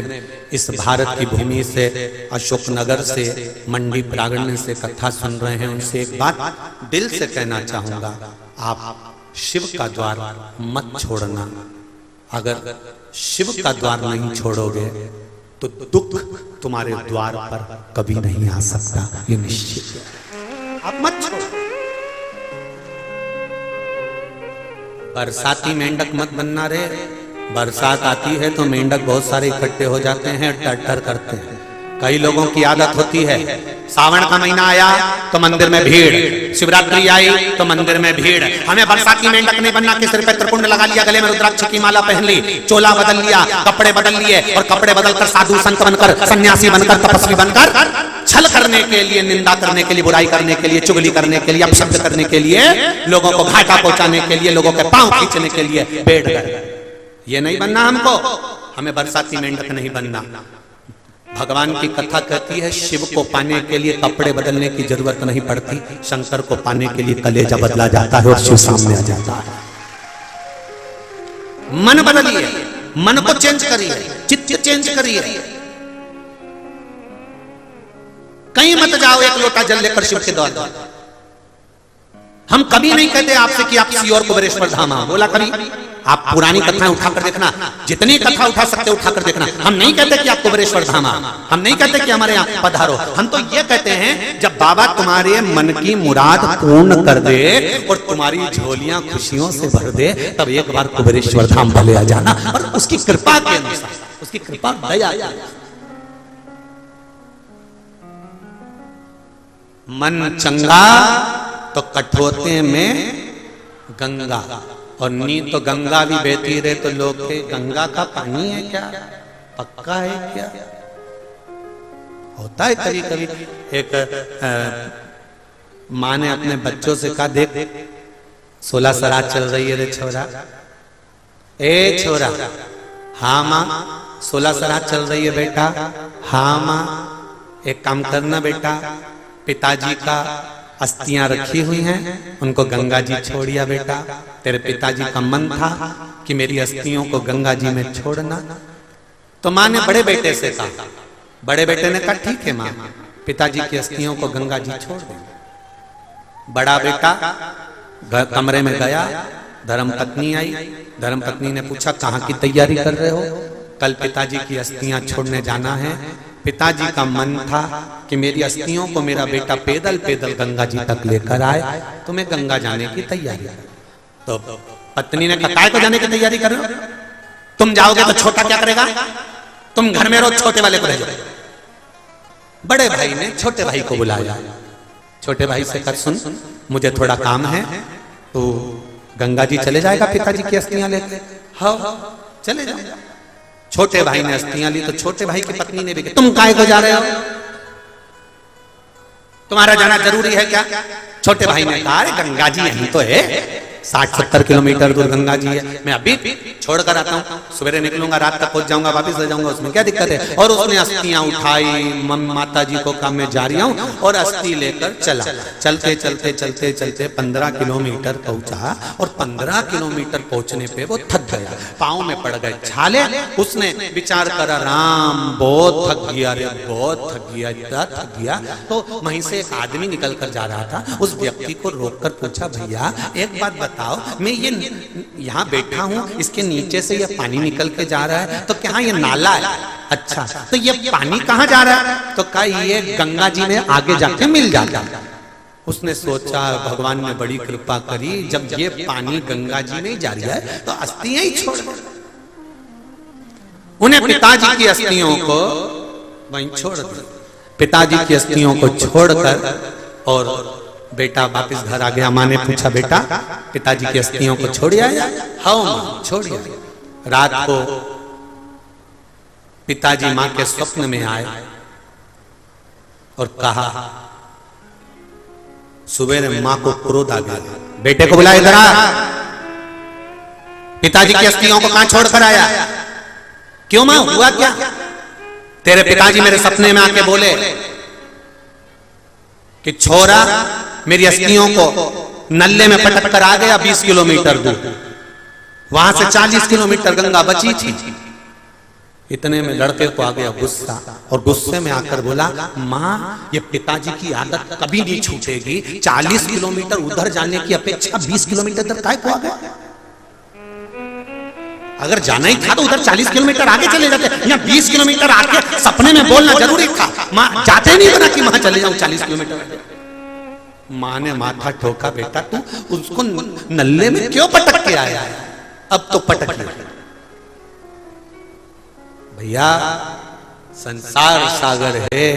[SPEAKER 1] इस भारत की भूमि से, अशोकनगर से, मंडी प्रांगण से कथा सुन रहे हैं, उनसे एक बात दिल से कहना चाहूंगा, आप शिव का द्वार मत छोड़ना। अगर शिव का द्वार नहीं छोड़ोगे तो दुख तुम्हारे द्वार पर कभी नहीं आ सकता, ये निश्चित है। आप मत छोड़ो। बरसाती मेंढक मत बनना रे, बरसात आती है तो मेंढक बहुत सारे इकट्ठे हो जाते हैं, टर करते हैं। कई लोगों की आदत होती है, सावन का महीना आया तो मंदिर में भीड़, शिवरात्रि आई तो मंदिर में भीड़। हमें बरसाती मेंढक नहीं बनना कि सिर पे त्रिपुंड लगा लिया, गले में रुद्राक्ष की माला पहन ली, चोला बदल लिया, कपड़े बदल लिए और कपड़े बदलकर साधु संत बनकर, सन्यासी बनकर, तपस्वी बनकर छल करने के लिए, निंदा करने के लिए, बुराई करने के लिए, चुगली करने के लिए, अपशब्द करने के लिए, लोगों को घाटा पहुंचाने के लिए, लोगों के पांव खींचने के लिए बैठ गए। ये नहीं बनना हमको, हमें बरसाती मेंढक नहीं बनना। भगवान की कथा कहती है शिव को पाने के लिए कपड़े बदलने की जरूरत नहीं पड़ती, शंकर को पाने के लिए कलेजा बदला जाता है और शिव सामने आ जाता है। मन बदलिए, मन को चेंज करिए, चित्त चेंज करिए। कहीं मत जाओ एक लोटा जल लेकर शिव के द्वार, हम कभी नहीं कहते आपसे कि आप किसी और कुबेरेश्वर धाम आओ, बोला कभी? आप पुरानी कथाएं उठाकर देखना, जितनी कथा उठा सकते उठाकर देखना। हम नहीं कहते कि आप कुबेरेश्वर धाम आओ, हम नहीं कहते कि हमारे यहाँ पधारो। हम तो ये कहते हैं जब बाबा तुम्हारे मन की मुराद पूर्ण कर दे और तुम्हारी झोलियां खुशियों से भर दे, तब एक बार कुबेरेश्वर धाम भले आ जाना, और उसकी कृपा के अनुसार, उसकी कृपा दया। मन चंगा तो कठोते में गंगा, और नी तो गंगा भी बहती रहे तो लोग के गंगा का पानी है क्या, पक्का है क्या? होता है कभी कभी। एक माँ ने अपने बच्चों से कहा, देख 16 सरात चल रही है रे छोरा, ए छोरा। हाँ माँ 16 सरात चल रही है बेटा। हाँ माँ। एक काम करना बेटा, पिताजी का अस्थियां रखी हुई हैं, उनको गंगा जी छोड़िया बेटा। तेरे पिताजी का मन था कि मेरी अस्थियों को गंगा जी में छोड़ना। तो माँ ने बड़े बेटे से कहा, बड़े बेटे ने कहा ठीक है माँ, पिताजी की अस्थियों को गंगा जी छोड़ देंगे। बड़ा बेटा कमरे में गया, धर्मपत्नी आई। धर्मपत्नी ने पूछा कहाँ की तैयारी कर रहे हो? कल पिताजी की अस्थियां छोड़ने जाना है। पिताजी का मन था कि मेरी अस्थियों को मेरा बेटा पैदल पैदल गंगा जी तक लेकर आए, तो मैं गंगा जाने की तैयारी। तो पत्नी ने कहा काय को जाने की तैयारी कर रहे हो? तुम जाओगे तो छोटा क्या करेगा? तुम घर में रहो, छोटे वाले को रह जाओ। बड़े भाई ने छोटे भाई को बुलाया। छोटे भाई से कर सुन, मुझे थोड़ा काम है, तो गंगा जी चले जाएगा पिताजी की अस्थियां लेकर? हाँ चले जाओ। छोटे भाई ने अस्थियां ली तो छोटे भाई की पत्नी ने भी कहा तुम काहे को जा रहे हो? तुम्हारा जाना जरूरी है क्या? छोटे भाई ने कहा अरे गंगा जी यहीं तो है, 60-70 किलोमीटर दूर गंगा जी है, मैं अभी छोड़कर आता हूँ, सवेरे निकलूंगा, रात तक पहुंच जाऊंगा, वापस ले जाऊंगा, उसमें क्या दिक्कत है? और उसने अस्थियां उठाई, माता जी को कहा मैं जा रही हूँ, और अस्थि लेकर चला। चलते चलते चलते चलते 15 किलोमीटर पहुंचा, और 15 किलोमीटर पहुंचने पे वो थक गया, पाँव में पड़ गए छाले। उसने विचार करा राम बहुत थक गया, रे बहुत थक गया, इतना थक गया। तो वहीं से एक आदमी निकल कर जा रहा था, उस व्यक्ति को रोककर पूछा भैया एक बात बताओ, मैं ये यहाँ बैठा हूँ, इसके नीचे से ये पानी निकल के जा रहा है, तो क्या ये नाला है? अच्छा तो ये पानी कहाँ जा रहा है? तो कहा ये गंगा जी में आगे जाके मिल जाता। उसने सोचा भगवान ने बड़ी कृपा करी, जब ये पानी गंगा जी में जा रही है तो अस्थियां ही छोड़। उन्हें पिताजी की अस्थियों को वहीं छोड़ दिया। पिताजी की अस्थियों को छोड़कर और बेटा वापस घर आ गया। माँ ने पूछा बेटा पिताजी की अस्थियों को छोड़िया? हाँ माँ छोड़िया। रात को पिताजी माँ के स्वप्न में आए और कहा, सुबह माँ को क्रोध आ गया, बेटे को बुलाए, इधर आ, पिताजी की अस्थियों को कहां छोड़कर आया? क्यों माँ हुआ क्या? तेरे पिताजी मेरे सपने में आके बोले कि छोरा मेरी अस्थियों को नल्ले में पटक कर आ गया 20 किलोमीटर दूर, वहां से 40 किलोमीटर गंगा बची थी। इतने में लड़के को आ गया गुस्सा, और गुस्से में आकर बोला माँ ये पिताजी की आदत कभी नहीं छूटेगी, 40 किलोमीटर उधर जाने की अपेक्षा 20 किलोमीटर तक काय को आ गया? अगर जाना ही था तो उधर 40 किलोमीटर आगे चले जाते, या 20 किलोमीटर आगे सपने में बोलना जरूरी था। माँ जाते नहीं बना कि वहां चले जाऊं 40 किलोमीटर। माँ ने माथा ठोका, बेटा तू उसको नल्ले में क्यों पटक के आया? अब तो पटक भैया, संसार सागर है,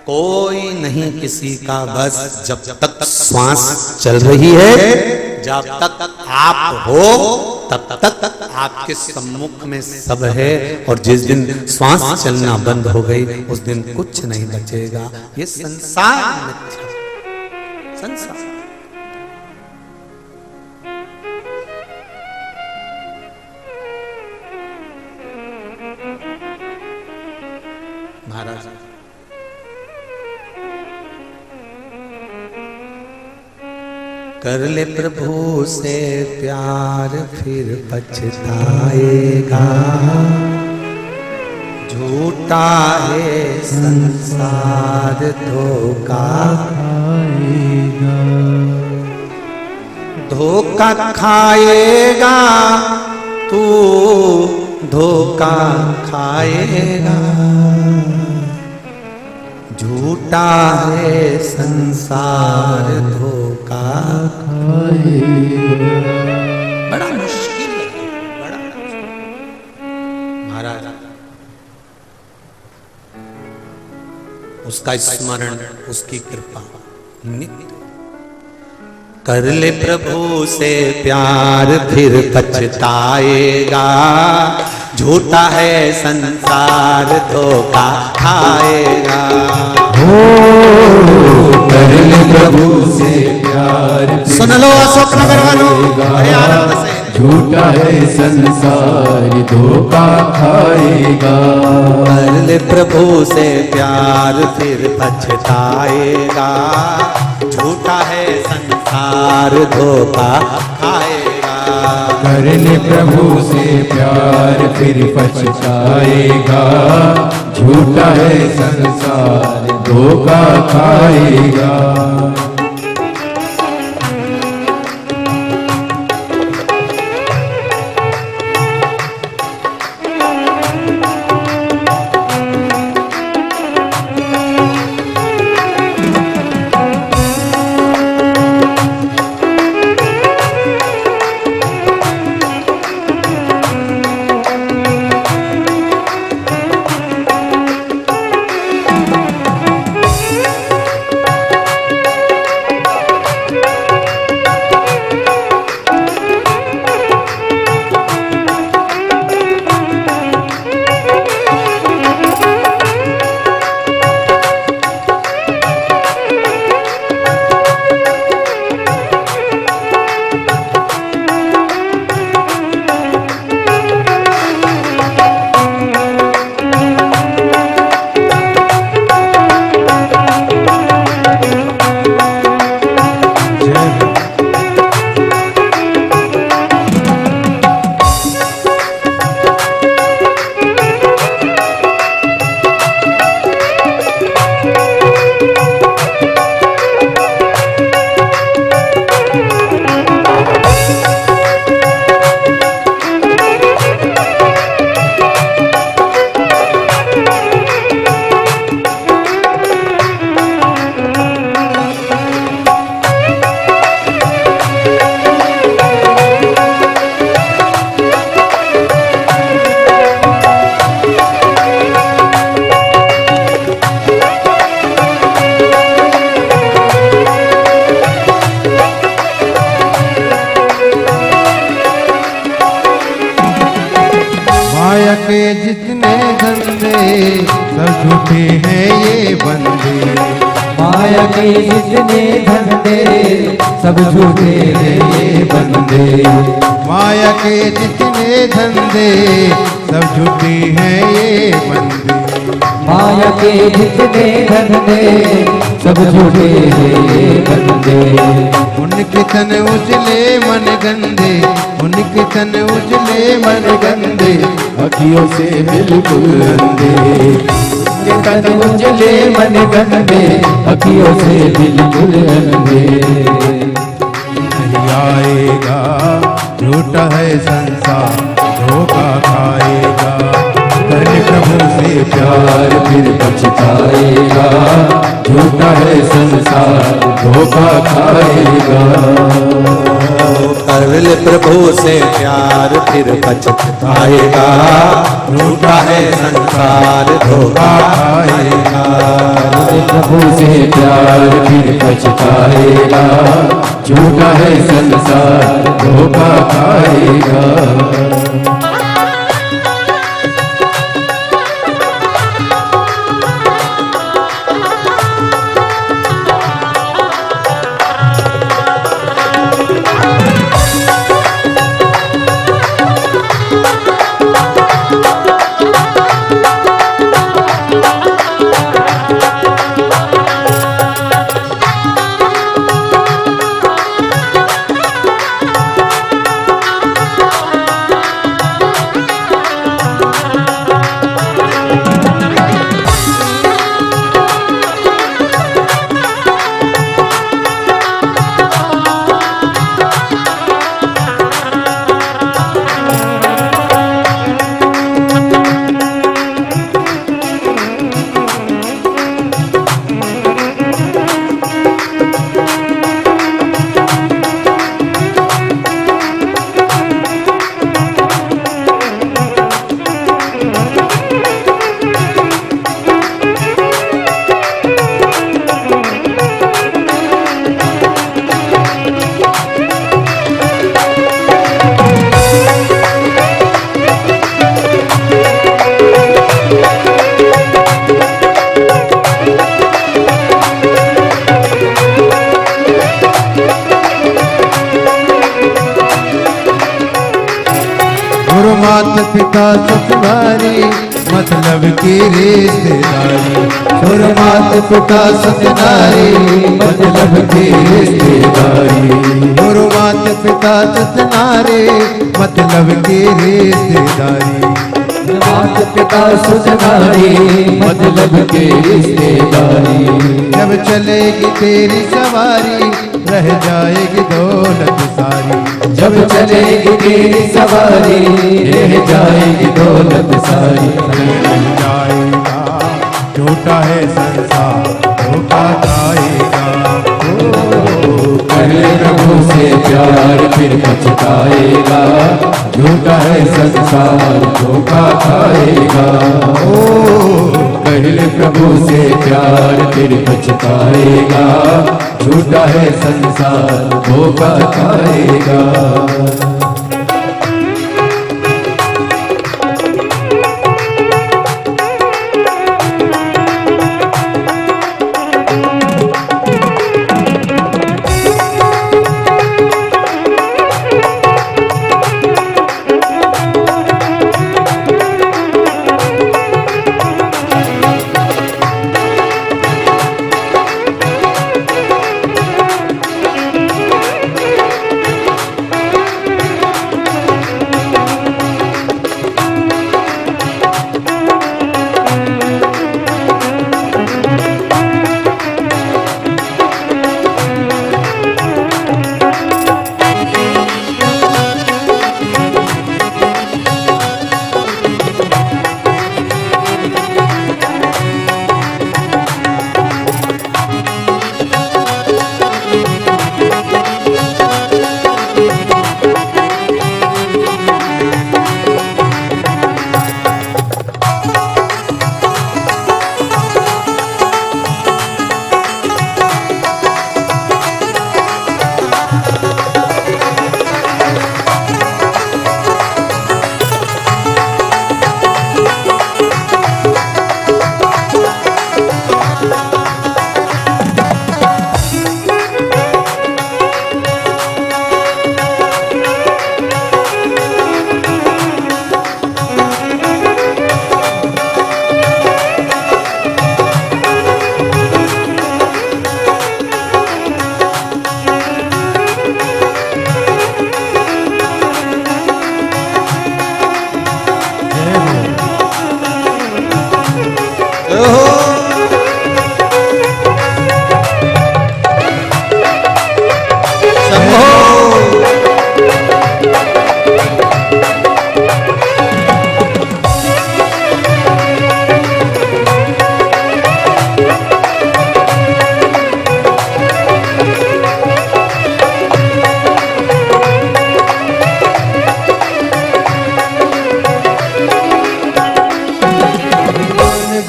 [SPEAKER 1] कोई नहीं किसी का बस। जब तक श्वास चल रही है, जब तक आप हो, तब तक आपके सम्मुख में सब है, और जिस दिन श्वास चलना बंद हो गई उस दिन कुछ नहीं बचेगा। ये संसार मिथ्या, संसार। महाराज कर ले प्रभु से प्यार फिर पछताएगा, झूठा है संसार धोखा खाएगा। धोखा खाएगा तू, धोखा खाएगा। झूठा है संसार, धोखा खाएगा। बड़ा मुश्किल है, बड़ा महाराज। उसका स्मरण, उसकी कृपा नित्य कर ले प्रभु से प्यार, फिर पछताएगा। झूठा है संसार, धोखा खाएगा।
[SPEAKER 2] हो कर ले प्रभु से प्यार,
[SPEAKER 1] सुन लो अशोक नगर वालों, बड़े आनंद से।
[SPEAKER 2] झूठा है संसार, धोखा खाएगा।
[SPEAKER 1] कर ले प्रभु से प्यार, फिर पछताएगा। झूठा है संसार, धोखा खाएगा।
[SPEAKER 2] कर ले प्रभु से प्यार, फिर पछताएगा। झूठा है संसार, धोखा खाएगा।
[SPEAKER 3] के जितने धंधे सब झूठे हैं ये बंदे।
[SPEAKER 2] माया के जितने धंधे सब झूठे हैं ये बंदे।
[SPEAKER 3] माया के जितने धंधे सब झूठे हैं ये बंदे।
[SPEAKER 2] माया के जितने धंधे सब झूठे हैं ये बंदे।
[SPEAKER 3] उनके तन उजले मन गंदे, उनके तन उजले मन गंदे,
[SPEAKER 2] अखियों से बिल्कुल अंधे। उनके तन उजले मन गंदे, अखियों से बिल्कुल अंधे।
[SPEAKER 3] नहीं आएगा झूठा है संसार, धोखा खाएगा।
[SPEAKER 2] कर प्रभु से प्यार फिर पछताएगा। झूठा है संसार, धोखा खाएगा।
[SPEAKER 1] कर ले प्रभु से प्यार फिर पछताएगा। झूठा है संसार, धोखा खाएगा।
[SPEAKER 2] प्रभु से प्यार फिर पछताएगा। झूठा है संसार, धोखा खाएगा।
[SPEAKER 3] माता पिता ससुरारी मतलब की रिश्तेदारी
[SPEAKER 2] और मात पिता सतनारी मतलब की रिश्तेदारी
[SPEAKER 3] गुरु माता पिता ससुरारी मतलब की रिश्तेदारी
[SPEAKER 2] मात पिता सतनारी मतलब की रिश्तेदारी
[SPEAKER 3] जब चलेगी तेरी सवारी रह जाएगी दौलत सारी
[SPEAKER 2] जब चलेगी तेरी सवारी रह जाएगी दौलत सारी
[SPEAKER 3] रह जाएगा झूठा है संसार धोखा खाएगा
[SPEAKER 2] कर प्रभु से प्यार फिर पछताएगा झूठा है संसार धोखा खाएगा पहले प्रभु से प्यार फिर पछताएगा झूठा है संसार धोखा खाएगा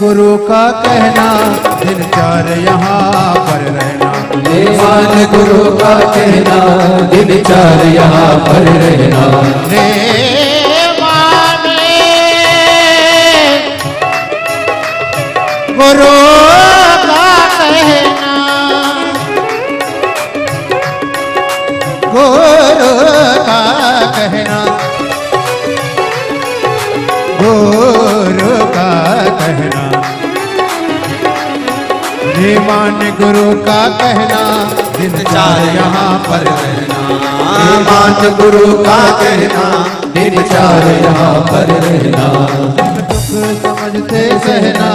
[SPEAKER 3] गुरु का कहना दिन चार यहाँ पर रहना
[SPEAKER 2] मान गुरु का कहना दिन चार यहाँ पर रहना
[SPEAKER 3] रे माने गुरु का कहना गुरु का कहना गुरु का कहना रे मान गुरु का कहना दिन चार यहाँ पर रहना
[SPEAKER 2] मान गुरु का कहना दिन चार यहाँ पर रहना
[SPEAKER 3] दुख समझते सहना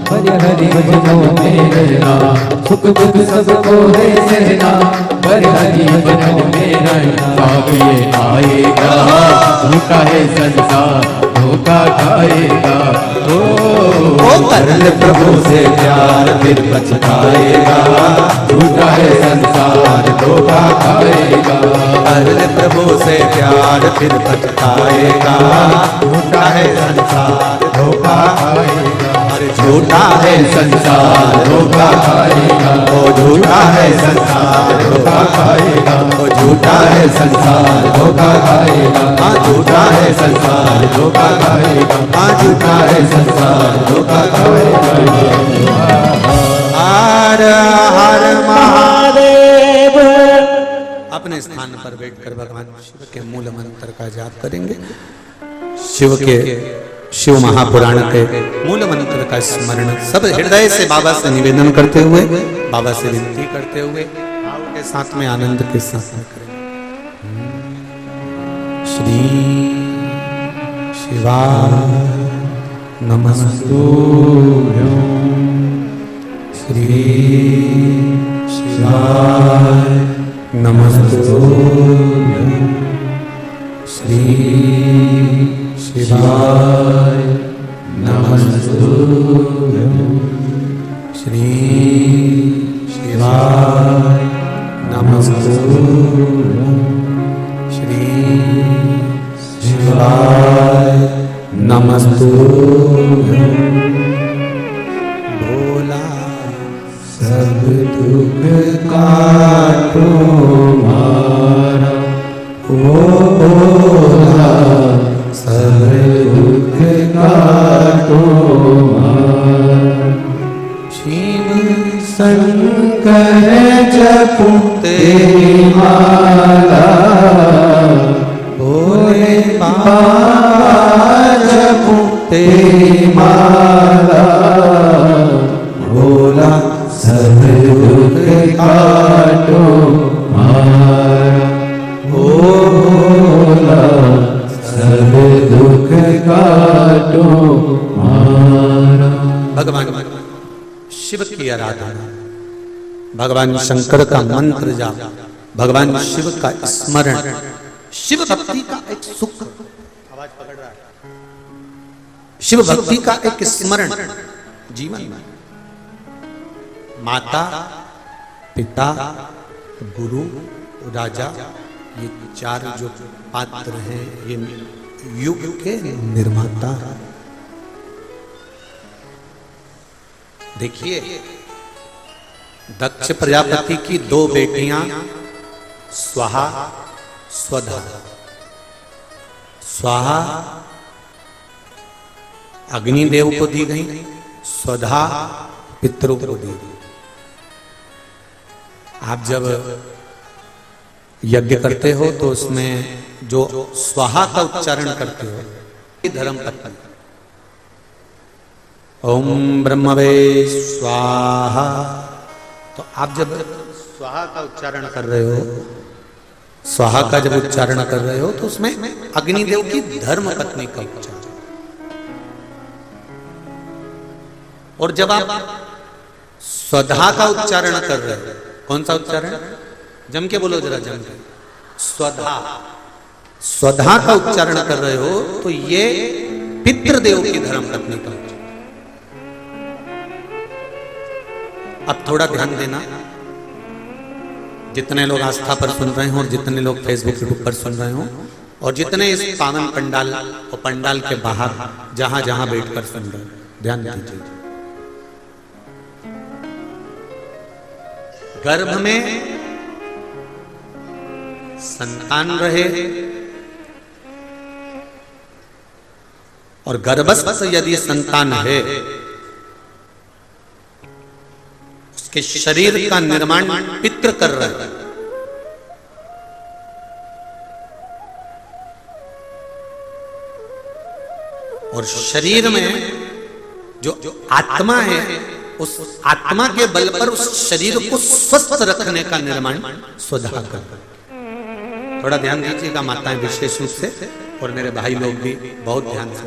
[SPEAKER 2] हरि हरि भजनों में रहना सुख दुख सबको है सहना हरि हरि भजनों में रहना अब ये आएगा झूठा है संसार धोखा खाएगा ओ करल प्रभु से प्यार फिर पछताएगा झूठा है संसार धोखा खाएगा
[SPEAKER 1] करल प्रभु से प्यार फिर पछताएगा झूठा है संसार धोखा खाएगा अरे झूठा है संसार धोखा खाएगा ओ झूठा है संसार धोखा खाएगा ओ झूठा है संसार धोखा खाएगा हाँ झूठा है संसार धोखा खाएगा हाँ झूठा है संसार धोखा खाएगा हर हर महादेव। अपने स्थान पर बैठकर भगवान शिव के मूल मंत्र का जाप करेंगे। शिव के शिव महापुराण के मूल मंत्र का स्मरण सब हृदय से बाबा से निवेदन करते हुए, बाबा से विनती करते हुए भाव के साथ में, आनंद के साथ में करें। श्री शिवाय नमस्तुभ्यं, श्री शिवाय नमस्तुभ्यं, श्री शिवाय नमस्तुभ्यं, श्री शिवाय नमस्तुभ्यं, श्री शिवाय नमस्तुभ्यं। भोला सब दुख काटो मारा, ओ भोला सब दुख काटो मारा। शिव शंकर जपो तेरी माला, भोले बाबा जपो तेरी माला, भोला सब दुख काटो मारा, ओ भोला सब दुख काटो मारा। भगवान शिव की आराधना, भगवान शंकर का मंत्र जाप, भगवान शिव का स्मरण, शिव भक्ति का एक सुख, आवाज पकड़ रहा है, शिव भक्ति का एक स्मरण जीवन में। माता, पिता, गुरु, राजा, ये चार जो पात्र हैं, ये युग के निर्माता। देखिए, दक्ष प्रजापति की दो बेटियां स्वाहा स्वधा। स्वाहा अग्निदेव को दी गई, स्वधा पितरों को दी गई। आप जब यज्ञ करते हो तो उसमें जो स्वाहा का उच्चारण करते हो, धर्म पत्नी, ओम ब्रह्मवे स्वाहा। तो आप जब स्वाहा का उच्चारण कर रहे हो, स्वाहा का जब उच्चारण कर रहे हो, तो उसमें अग्निदेव की धर्म पत्नी का उच्चारण। और जब आप स्वधा का उच्चारण कर रहे हो, कौन सा उच्चारण? जम के बोलो जरा, जम के। स्वधा, स्वधा का उच्चारण कर रहे हो तो ये पितृदेव की धर्म पत्नी का उच्चारण। अब थोड़ा ध्यान देना, जितने लोग आस्था पर सुन रहे हो और जितने लोग फेसबुक यूट्यूब पर सुन रहे हो और जितने इस पावन पंडाल और पंडाल के बाहर जहां जहां बैठकर सुन रहे हो, ध्यान दीजिए। गर्भ में संतान रहे और गर्भस्थ यदि संतान है, उसके शरीर का निर्माण पितृ कर रहे हैं। और शरीर में जो आत्मा है, उस आत्मा के बल पर उस शरीर को स्वस्थ रखने का निर्माण स्वधा कर। थोड़ा ध्यान दीजिएगा माताएं विशेष रूप से, और मेरे भाई लोग भी बहुत ध्यान से।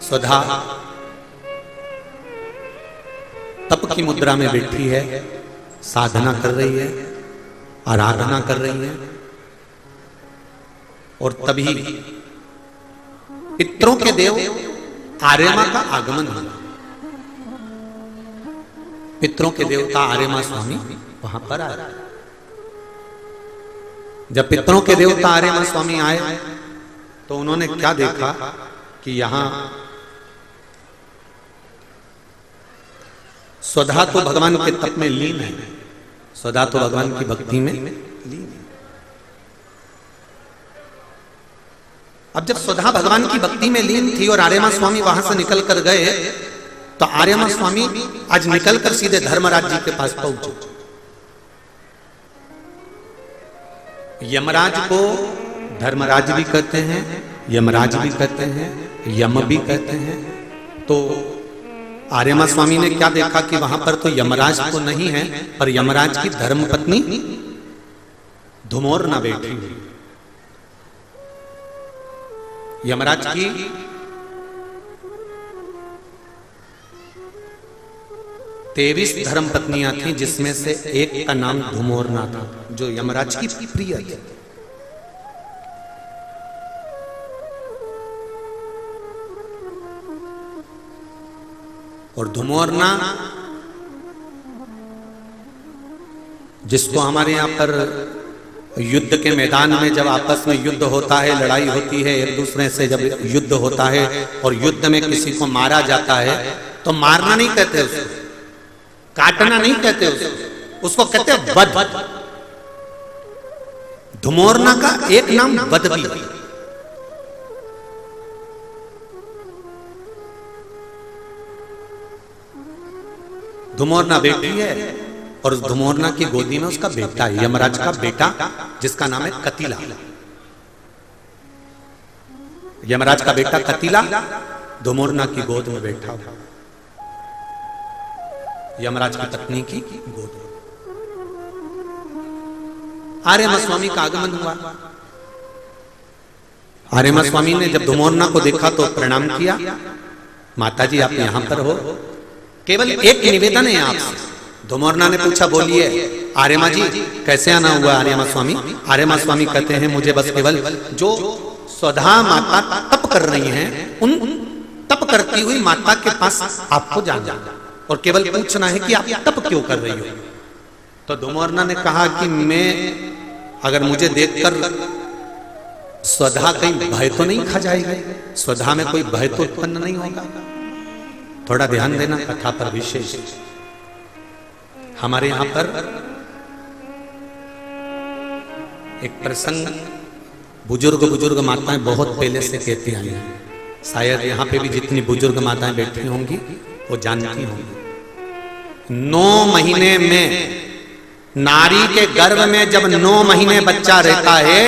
[SPEAKER 1] स्वधा तप की मुद्रा में बैठी है, साधना कर रही है, आराधना कर रही है। और तभी पितरों के देव आर्यमा का आगमन हुआ। पितरों के देवता आर्यमा स्वामी वहां पर आए। जब पितरों के देवता आर्यमा स्वामी आए तो उन्होंने क्या देखा कि यहां स्वधा तो भगवान के तप में लीन है, स्वधा तो भगवान की भक्ति में लीन है। अब जब स्वधा भगवान की भक्ति में लीन थी और आर्यमा स्वामी वहां से निकल कर गए तो आर्यमा स्वामी आज निकलकर सीधे धर्मराज जी के पास पहुंचे। यमराज को धर्मराज भी कहते हैं, यमराज भी कहते हैं, यम भी कहते हैं। तो आर्यमा स्वामी ने क्या देखा कि वहां पर तो यमराज तो नहीं है, पर यमराज की धर्मपत्नी धुमोरना बैठी हुई। यमराज की तेईस धर्म पत्नियां थी, जिसमें से एक का नाम धुमोरना था, जो यमराज की प्रिय थी। और धुमोरना, जिसको हमारे यहां पर युद्ध के मैदान में जब आपस में युद्ध होता है, लड़ाई होती है एक दूसरे से, जब युद्ध होता है और युद्ध में किसी को मारा जाता है तो मारना नहीं कहते उसको, काटना नहीं कहते उसको कहते हैं वध। धुमोरना का एक नाम वध भी है। धुमोरना बेटी है और उस धुमोरना की गोदी में उसका बेटा है, यमराज का बेटा, जिसका नाम है कतिला। यमराज का बेटा कतिला धुमोरना की गोद में बैठा हुआ, यमराज की पत्नी की गोद में। आर्यमा स्वामी का आगमन हुआ। आर्यमा स्वामी ने जब धुमोरना को देखा तो प्रणाम किया, माताजी आप यहां पर हो, केवल एक निवेदन है आपसे। धुमोरना ने पूछा, बोलिए आर्यमा जी कैसे आना हुआ आर्यमा स्वामी? आर्यमा स्वामी कहते हैं मुझे बस केवल जो स्वधा माता तप कर रही हैं, उन तप करती हुई माता के पास आपको जाना और केवल पूछना है कि आप तप क्यों कर रही हो। तो धुमोरना ने कहा कि मैं, अगर मुझे देखकर स्वधा कहीं भय तो नहीं खा जाएगी, स्वधा में कोई भय तो उत्पन्न नहीं होगा। थोड़ा ध्यान देना कथा पर विशेष। हमारे यहां पर एक प्रसंग बुजुर्ग माताएं बहुत पहले से कहती आई हैं, शायद यहां पे भी जितनी बुजुर्ग माताएं बैठी होंगी वो जानती होंगी। 9 महीने में नारी के गर्भ में जब 9 महीने बच्चा रहता है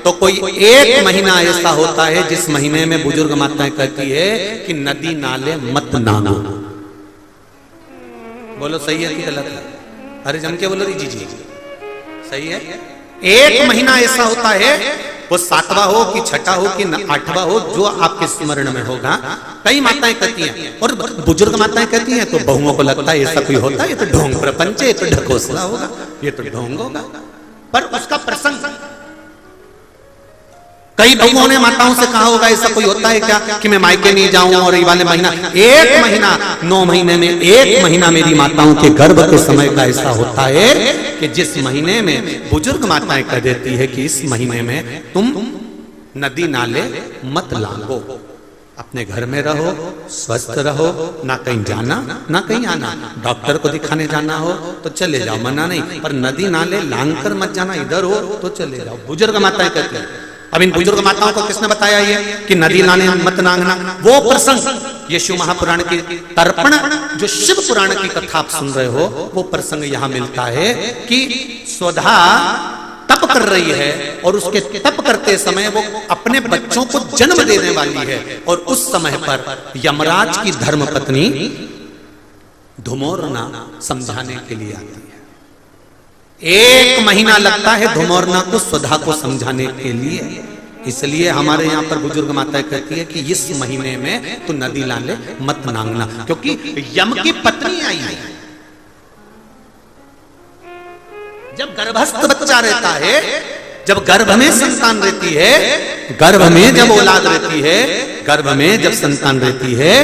[SPEAKER 1] तो कोई एक महीना ऐसा होता है जिस महीने में बुजुर्ग माताएं कहती है कि नदी नाले मत नागो। बोलो सही है कि गलत है? अरे जम के बोलो जी जी सही है। एक महीना ऐसा होता है, वो 7वां हो कि 6ठा हो कि 8वां हो, जो आपके स्मरण में होगा। कई माताएं कहती हैं और बुजुर्ग माताएं कहती हैं तो बहुओं को लगता है ऐसा कोई होता है, ये तो ढोंग प्रपंच है, ये तो ढकोसला होगा, ये तो ढोंग होगा। पर उसका प्रसंग कई बहुओं ने माताओं से कहा होगा ऐसा कोई होता है क्या कि मैं मायके नहीं जाऊं और ये वाले महीना, एक महीना 9 महीने में एक महीना मेरी माताओं के गर्भ के समय का ऐसा होता है कि जिस महीने में बुजुर्ग माताएं कह देती है कि इस महीने में तुम नदी नाले मत लांगो, अपने घर में रहो, स्वस्थ रहो, ना कहीं जाना ना कहीं आना। डॉक्टर को दिखाने जाना हो तो चले जाओ, मना नहीं, पर नदी नाले लांग कर मत जाना, इधर हो तो चले जाओ। बुजुर्ग माताएं कहती हैं। अब इन बुजुर्ग माताओं को किसने बताया ये कि नदी नाले मत नांगना? वो प्रसंग ये शिव महापुराण की तर्पण, जो शिव पुराण की कथा आप सुन रहे हो, वो प्रसंग यहां मिलता है कि स्वधा तप कर रही है और उसके तप करते समय वो अपने बच्चों को जन्म देने वाली है और उस समय पर यमराज की धर्मपत्नी धुमोरना समझाने के लिए आती है। 1 महीना लगता है धुमोरना को स्वधा को समझाने के लिए। इसलिए हमारे यहाँ पर बुजुर्ग माताएं कहती है कि इस महीने में तो नदी नाले मत नांगना, क्योंकि यम की पत्नी आई है। जब गर्भस्थ बच्चा रहता है, जब गर्भ में संतान रहती है, गर्भ में जब औलाद रहती है, गर्भ में जब संतान रहती है,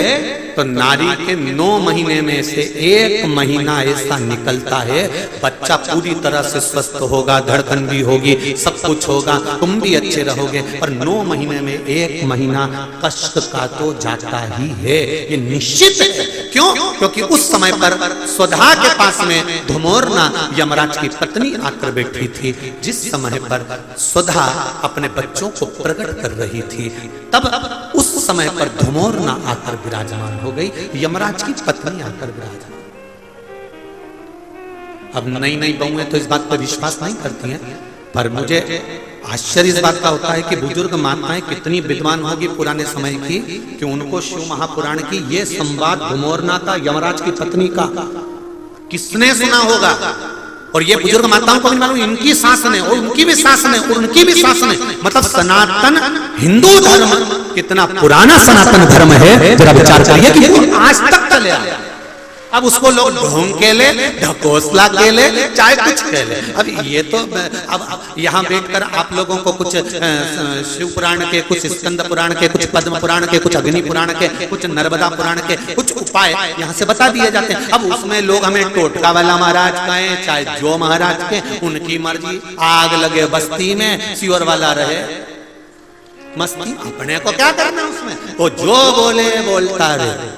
[SPEAKER 1] तो नारी के 9 महीने में से 1 महीना ऐसा निकलता है, बच्चा पूरी तरह से स्वस्थ होगा, धड़कन भी होगी, सब कुछ होगा, तुम भी अच्छे रहोगे। पर 9 महीने में 1 महीना कष्ट का तो जाता ही है, ये निश्चित है। क्यों? क्योंकि उस समय पर स्वधा के पास में धुमोरना यमराज की पत्नी आकर बैठी थी, जिस समय पर स्वधा अपने बच्चों को प्रकट कर रही थी। तब उस समय पर धुमोरना आकर विराजमान हो गई, यमराज की पत्नी आकर विराजमान। अब नई नई बहुएं तो इस बात पर विश्वास नहीं करती हैं, पर मुझे आश्चर्य इस बात का होता है कि बुजुर्ग माताएं कितनी विद्वान होगी पुराने समय की, कि उनको शिव महापुराण की ये संवाद धुमोरना का यमराज की पत्नी का किसने सुना होगा। और ये बुजुर्ग माताओं को भी मालूम, इनकी सास ने और उनकी भी सास ने और उनकी भी सास ने, मतलब सनातन हिंदू धर्म कितना पुराना सनातन धर्म है, जरा विचार करिए कि वो आज तक चले आया। अब उसको लोग ढोंग के ले, ढकोसला के ले, चाहे कुछ के ले। अब ये तो अब यहाँ बैठकर आप लोगों को कुछ शिव पुराण के, कुछ स्कंद पुराण के, कुछ पद्म पुराण के, कुछ अग्नि पुराण के, कुछ नर्मदा पुराण के कुछ उपाय यहाँ से बता दिए जाते हैं। अब उसमें लोग हमें टोटका वाला महाराज कहें, चाहे जो महाराज के, उनकी मर्जी। आग लगे बस्ती में, सियोर वाला रहे मस्ती, अपने को क्या करना उसमें। वो जो बोले बोलता रहे,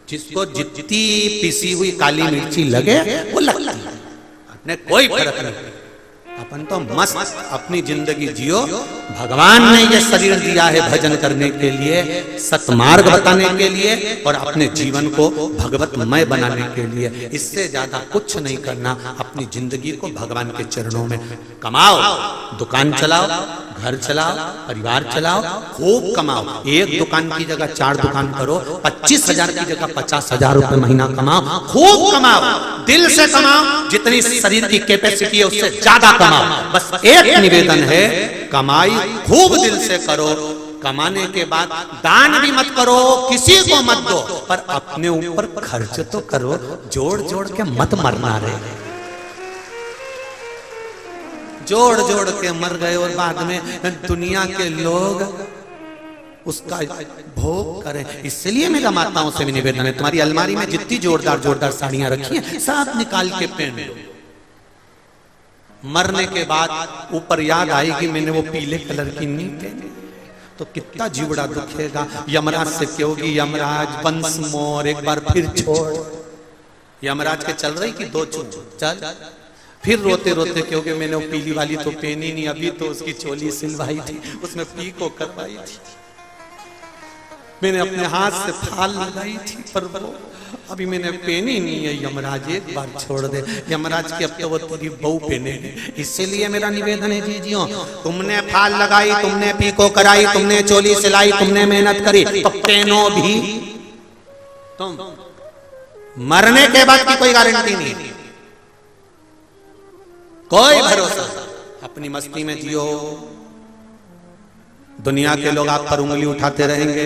[SPEAKER 1] जिसको जितनी पिसी हुई काली मिर्ची लगे वो लगती है, अपने कोई फर्क नहीं। अपन तो मस्त अपनी जिंदगी जियो। भगवान ने ये शरीर दिया है भजन करने के लिए, सतमार्ग बताने के लिए और अपने जीवन को भगवतमय बनाने के लिए। इससे ज्यादा कुछ नहीं करना। अपनी जिंदगी को भगवान के चरणों में कमाओ, दुकान चलाओ, घर चलाओ, परिवार चलाओ, खूब कमाओ। एक दुकान की जगह 4 दुकान करो, 25,000 की जगह 50,000 रुपए महीना कमाओ, खूब कमाओ, दिल से कमाओ, जितनी शरीर की कैपेसिटी है उससे ज्यादा कमाओ। बस एक निवेदन है, कमाई खूब दिल से करो। कमाने के बाद दान भी मत करो, किसी को मत दो, पर अपने ऊपर खर्च तो करो। जोड़ जोड़ के मत मरना रहे, जोड़ जोड़ के मर गए और बाद में दुनिया के लोग उसका भोग करें। इसलिए मेरा माताओं से भी निवेदन है, तुम्हारी अलमारी में जितनी जोरदार जोरदार साड़ियां रखी हैं सब निकाल के पहन लो। मरने के बाद ऊपर याद आएगी मैंने वो पीले कलर की नहीं पहनी, तो कितना जीवड़ा दुखेगा। यमराज से कहोगी, यमराज बंस मोर एक बार फिर छोड़। यमराज के चल रही कि 2 चल, फिर रोते रोते क्योंकि मैंने वो पीली वाली तो पहनी नहीं, अभी तो उसकी चोली सिलवाई थी, उसमें पीको करवाई थी, मैंने अपने हाथ से फाल लगाई थी, पर वो अभी मैंने पहनी नहीं है। यमराज एक बार छोड़ दे। यमराज की अब तो वो तेरी बहू पहनेगी। इसीलिए मेरा निवेदन है जीजियों, तुमने फाल लगाई, तुमने पीको कराई, तुमने चोली सिलाई, तुमने मेहनत करी, तो पहनो भी तुम। मरने के बाद की कोई गारंटी नहीं, कोई भरोसा। अपनी मस्ती में जियो, दुनिया के लोग आप पर उंगली उठाते रहेंगे,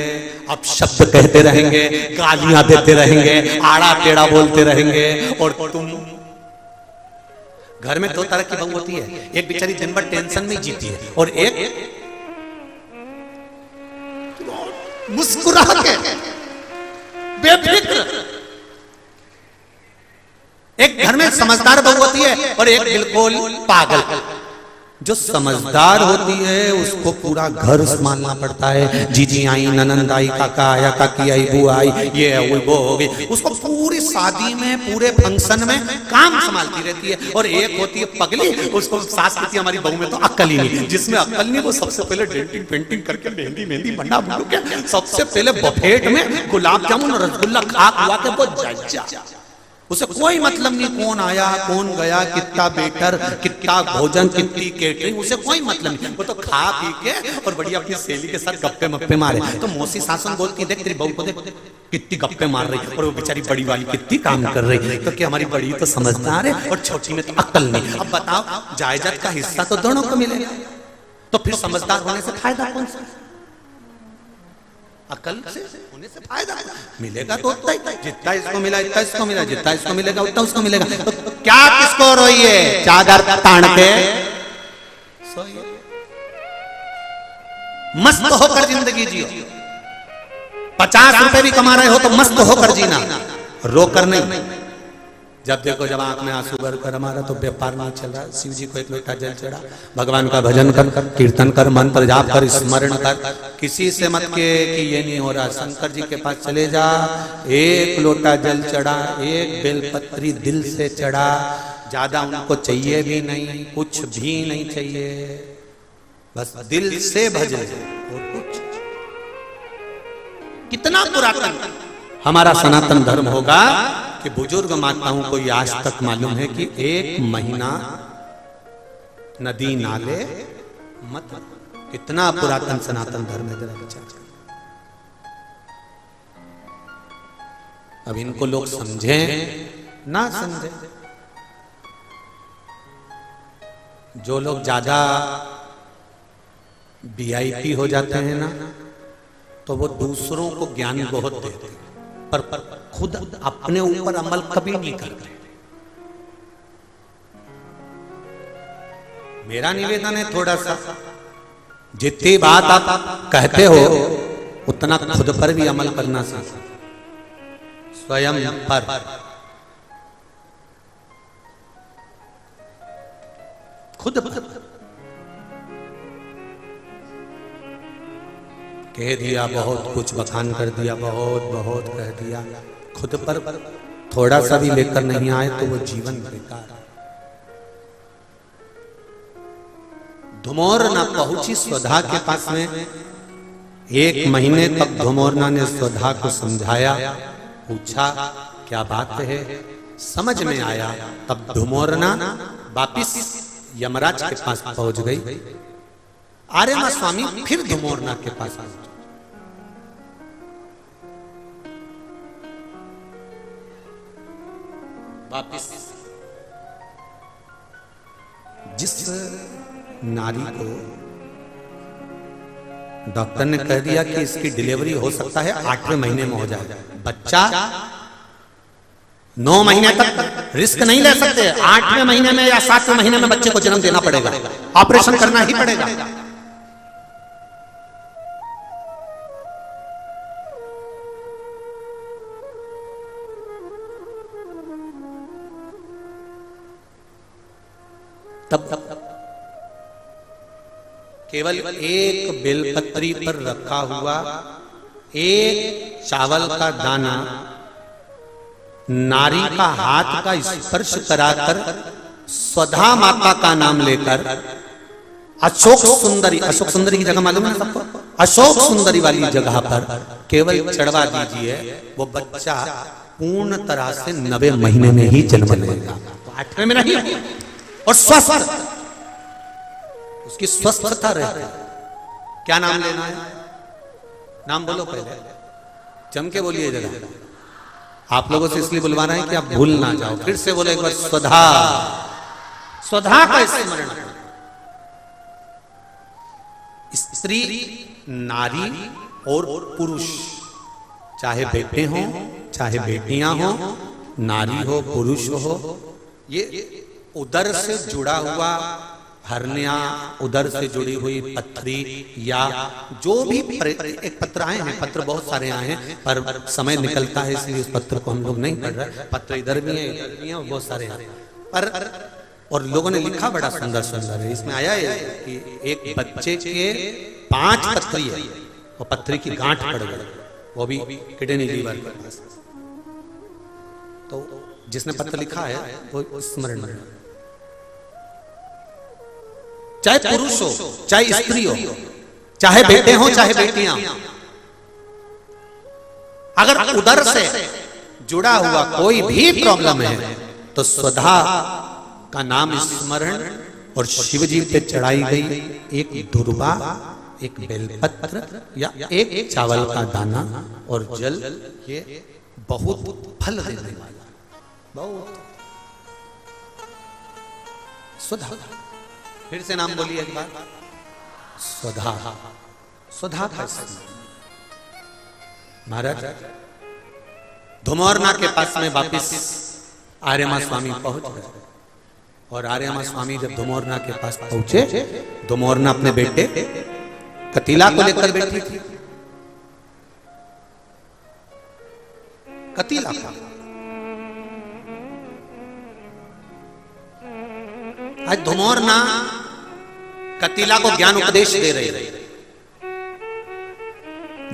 [SPEAKER 1] आप शब्द कहते रहेंगे, गालियां देते रहेंगे, आड़ा टेढ़ा बोलते रहेंगे, और तुम घर में 2 तरह की बहू होती है। एक बेचारी दिन भर टेंशन में जीती है, और एक मुस्कुरा के बेफिक्र। एक घर में समझदार बहू होती है और एक बिल्कुल पागल। जो समझदार होती है उसको पूरा घर संभालना पड़ता है। जीजी आई, ननंद आई, काका आया, काकी आई, बुआ आई, ये वो हो गई। उसको पूरी शादी में, पूरे फंक्शन में काम संभालती रहती है। और एक होती है पगली, उसको सास कहती है हमारी बहू में तो अक्ल ही नहीं। जिसमें अक्ल नहीं वो सबसे पहले डेंटिंग पेंटिंग करके मेहंदी बना बुलू के सबसे पहले बफेट में गुलाब जामुन और रसगुल्ला खा खुआ के वो जज्जा। उसे कोई मतलब नहीं कौन आया कौन गया, कितना बेटर, कितना भोजन, कितनी केटरिंग, उसे कोई मतलब नहीं। वो तो खा पी के और बढ़िया अपनी सहेली के साथ गप्पे मप्पे मारे। तो मौसी सासन बोलती, देख तेरी बहू को देख कितनी गप्पे मार रही, और वो बेचारी बड़ी वाली कितनी काम कर रही। तो क्या हमारी बड़ी तो समझदार है और छोटी में तो अक्ल नहीं। अब बताओ, जायदाद का हिस्सा तो दोनों को मिलेगा, तो फिर समझदार होने से फायदा कौन सा? अकल से होने से फायदा मिलेगा तो उतना ही, जितना इसको मिला इतना इसको मिला, जितना इसको मिलेगा उतना उसको मिलेगा। तो क्या किसको रोइए, चादर तान के सोइए, मस्त होकर जिंदगी जियो। 50 रुपए भी कमा रहे हो तो मस्त होकर जीना, रोकर नहीं। जब देखो जब आंख में आंसू भर कर हमारा तो व्यापार नहीं चल रहा, शिव जी को एक लोटा जल चढ़ा, भगवान का भजन कर, कीर्तन कर, मंत्र जाप कर, स्मरण कर। किसी से मत के कि ये नहीं हो रहा, शंकर जी के पास चले जा, एक लोटा जल चढ़ा, एक बेलपत्री दिल से चढ़ा। ज्यादा उनको चाहिए भी नहीं, कुछ भी नहीं चाहिए, बस दिल से भजन और कुछ। कितना पुरातन हमारा सनातन धर्म होगा कि बुजुर्ग माताओं को आज तक मालूम है कि 1 महीना नदी नाले मत। कितना पुरातन सनातन धर्म है जरा विचार। अब इनको लोग समझे ना समझे, जो लोग ज्यादा VIP हो जाते हैं ना, तो वो दूसरों को ज्ञान बहुत देते हैं, पर खुद अपने ऊपर अमल कभी नहीं करते। मेरा निवेदन है थोड़ा सा, जितनी बात आप कहते हो उतना खुद पर भी अमल करना सीखो, स्वयं पर। खुद पर कह दिया बहुत कुछ, बखान कर दिया बहुत बहुत कह दिया, खुद पर थोड़ा सा भी लेकर नहीं आए तो वो जीवन बेकार। धुमोरना पहुंची स्वधा के पास में, 1 महीने तक धुमोरना ने स्वधा को समझाया, पूछा क्या बात है, समझ में आया। तब धुमोरना वापिस यमराज के पास पहुंच गई। आर्यमा स्वामी फिर धुमोरना के पास पहुंचे। वापिस जिस नारी को डॉक्टर ने कह दिया कि इसकी डिलीवरी हो सकता है 8वें महीने में हो जाए, बच्चा 9 महीने तक रिस्क नहीं ले सकते, 8वें महीने में या 7वें महीने में बच्चे को जन्म देना पड़ेगा, ऑपरेशन करना ही पड़ेगा। तब केवल एक बेलपत्री पर रखा हुआ एक चावल का दाना नारी का हाथ का स्पर्श कराकर स्वधा माता का नाम लेकर अशोक सुंदरी की जगह मालूम है सबको, अशोक सुंदरी वाली जगह पर केवल चढ़वा दीजिए, वो बच्चा पूर्ण तरह से 9वें महीने में ही जन्म लेगा, 8वें में नहीं, और स्वस्थ, उसकी स्वस्थता रहती। क्या नाम लेना है? नाम बोलो पहले, जम के बोलिए जरा। आप लोगों से इसलिए बुलवा रहे हैं कि आप भूल ना जाओ। फिर से बोले एक बार, स्वधा। स्वधा का स्मरण। स्त्री, नारी और पुरुष, चाहे बेटे हो चाहे बेटियां हो, नारी हो पुरुष हो, ये उदर से जुड़ा हुआ हरनिया, उदर से जुड़ी हुई पथरी, या जो भी एक पत्र आए हैं, पत्र बहुत सारे आए हैं, पर समय निकलता है इसलिए उस पत्र को हम लोग नहीं पढ़ रहे। पत्र इधर भी हैं इधर भी हैं, बहुत सारे हैं, पर और लोगों ने लिखा बड़ा सुंदर सुंदर है। इसमें आया है कि एक बच्चे के 5 पथरी है और पथरी की गांठ पड़ गई, वो भी किडनी लीवर के पास। तो जिसने पत्र लिखा है वो स्मरण में, चाहे पुरुष हो चाहे स्त्री हो, चाहे बेटे हो चाहे बेटियां, अगर उदर से जुड़ा हुआ कोई भी प्रॉब्लम है तो स्वधा का नाम स्मरण और शिव जी पे चढ़ाई गई एक दुर्वा, एक बेलपत्र या एक चावल का दाना और जल, ये बहुत फल देने वाला, बहुत। स्वधा, फिर से नाम बोलिए एक बार, स्वधा। स्वधा का महाराज धुमोरना के पास में वापिस आर्यमा स्वामी पहुंच गए। और आर्यमा स्वामी जब धुमोरना के पास पहुंचे, धुमोरना अपने बेटे कतीला को लेकर बैठी थी। कतीला का आज धुमोरना कतीला को ज्ञान उपदेश दे रहे थे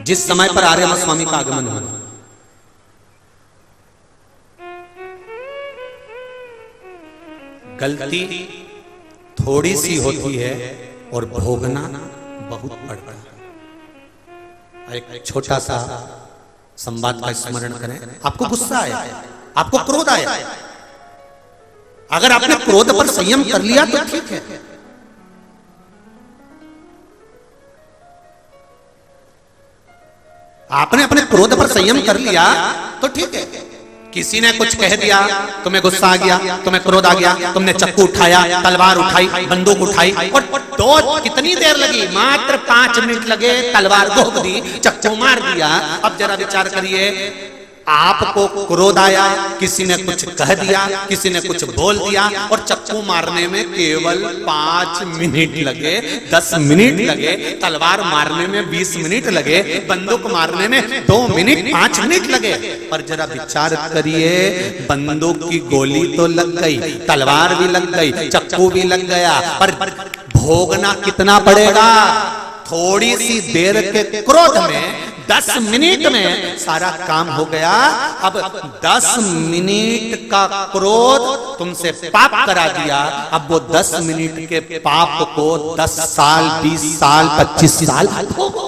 [SPEAKER 1] जिस समय पर आर्यमा स्वामी का आगमन हुआ। गलती थोड़ी सी होती है और भोगना बहुत पड़ता है। एक छोटा सा संवाद का स्मरण करें। आपको गुस्सा आया, आपको क्रोध आया, अगर आपने क्रोध पर संयम कर लिया तो ठीक है। आपने अपने क्रोध पर संयम कर लिया तो ठीक है। किसी ने कुछ कह दिया, तुम्हें गुस्सा आ गया, तुम्हें क्रोध आ गया, तुमने चक्कू उठाया, तलवार उठाई, बंदूक उठाई और दो कितनी देर लगी? मात्र 5 मिनट लगे, तलवार घोंप दी, चक्कू मार दिया। अब जरा विचार करिए, आपको क्रोध आया, किसी ने कुछ कह दिया, किसी ने कुछ बोल दिया और चक्कू मारने में केवल 5 मिनट लगे, 10 मिनट लगे, तलवार मारने में 20 मिनट लगे, बंदूक मारने में 2 मिनट 5 मिनट लगे। पर जरा विचार करिए, बंदूक की गोली तो लग गई, तलवार भी लग गई, चक्कू भी लग गया, पर भोगना कितना पड़ेगा? थोड़ी सी देर के क्रोध में 10 मिनट में सारा काम हो गया। अब 10 मिनट का क्रोध तुमसे पाप करा दिया, अब वो 10 मिनट के पाप को 10 साल, 20 साल, 25 साल भोगो।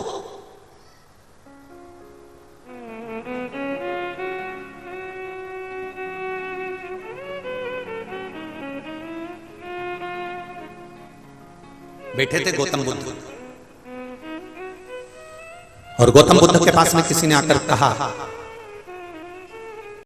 [SPEAKER 1] बैठे थे गौतम बुद्ध और गौतम बुद्ध के पास में किसी ने आकर कहा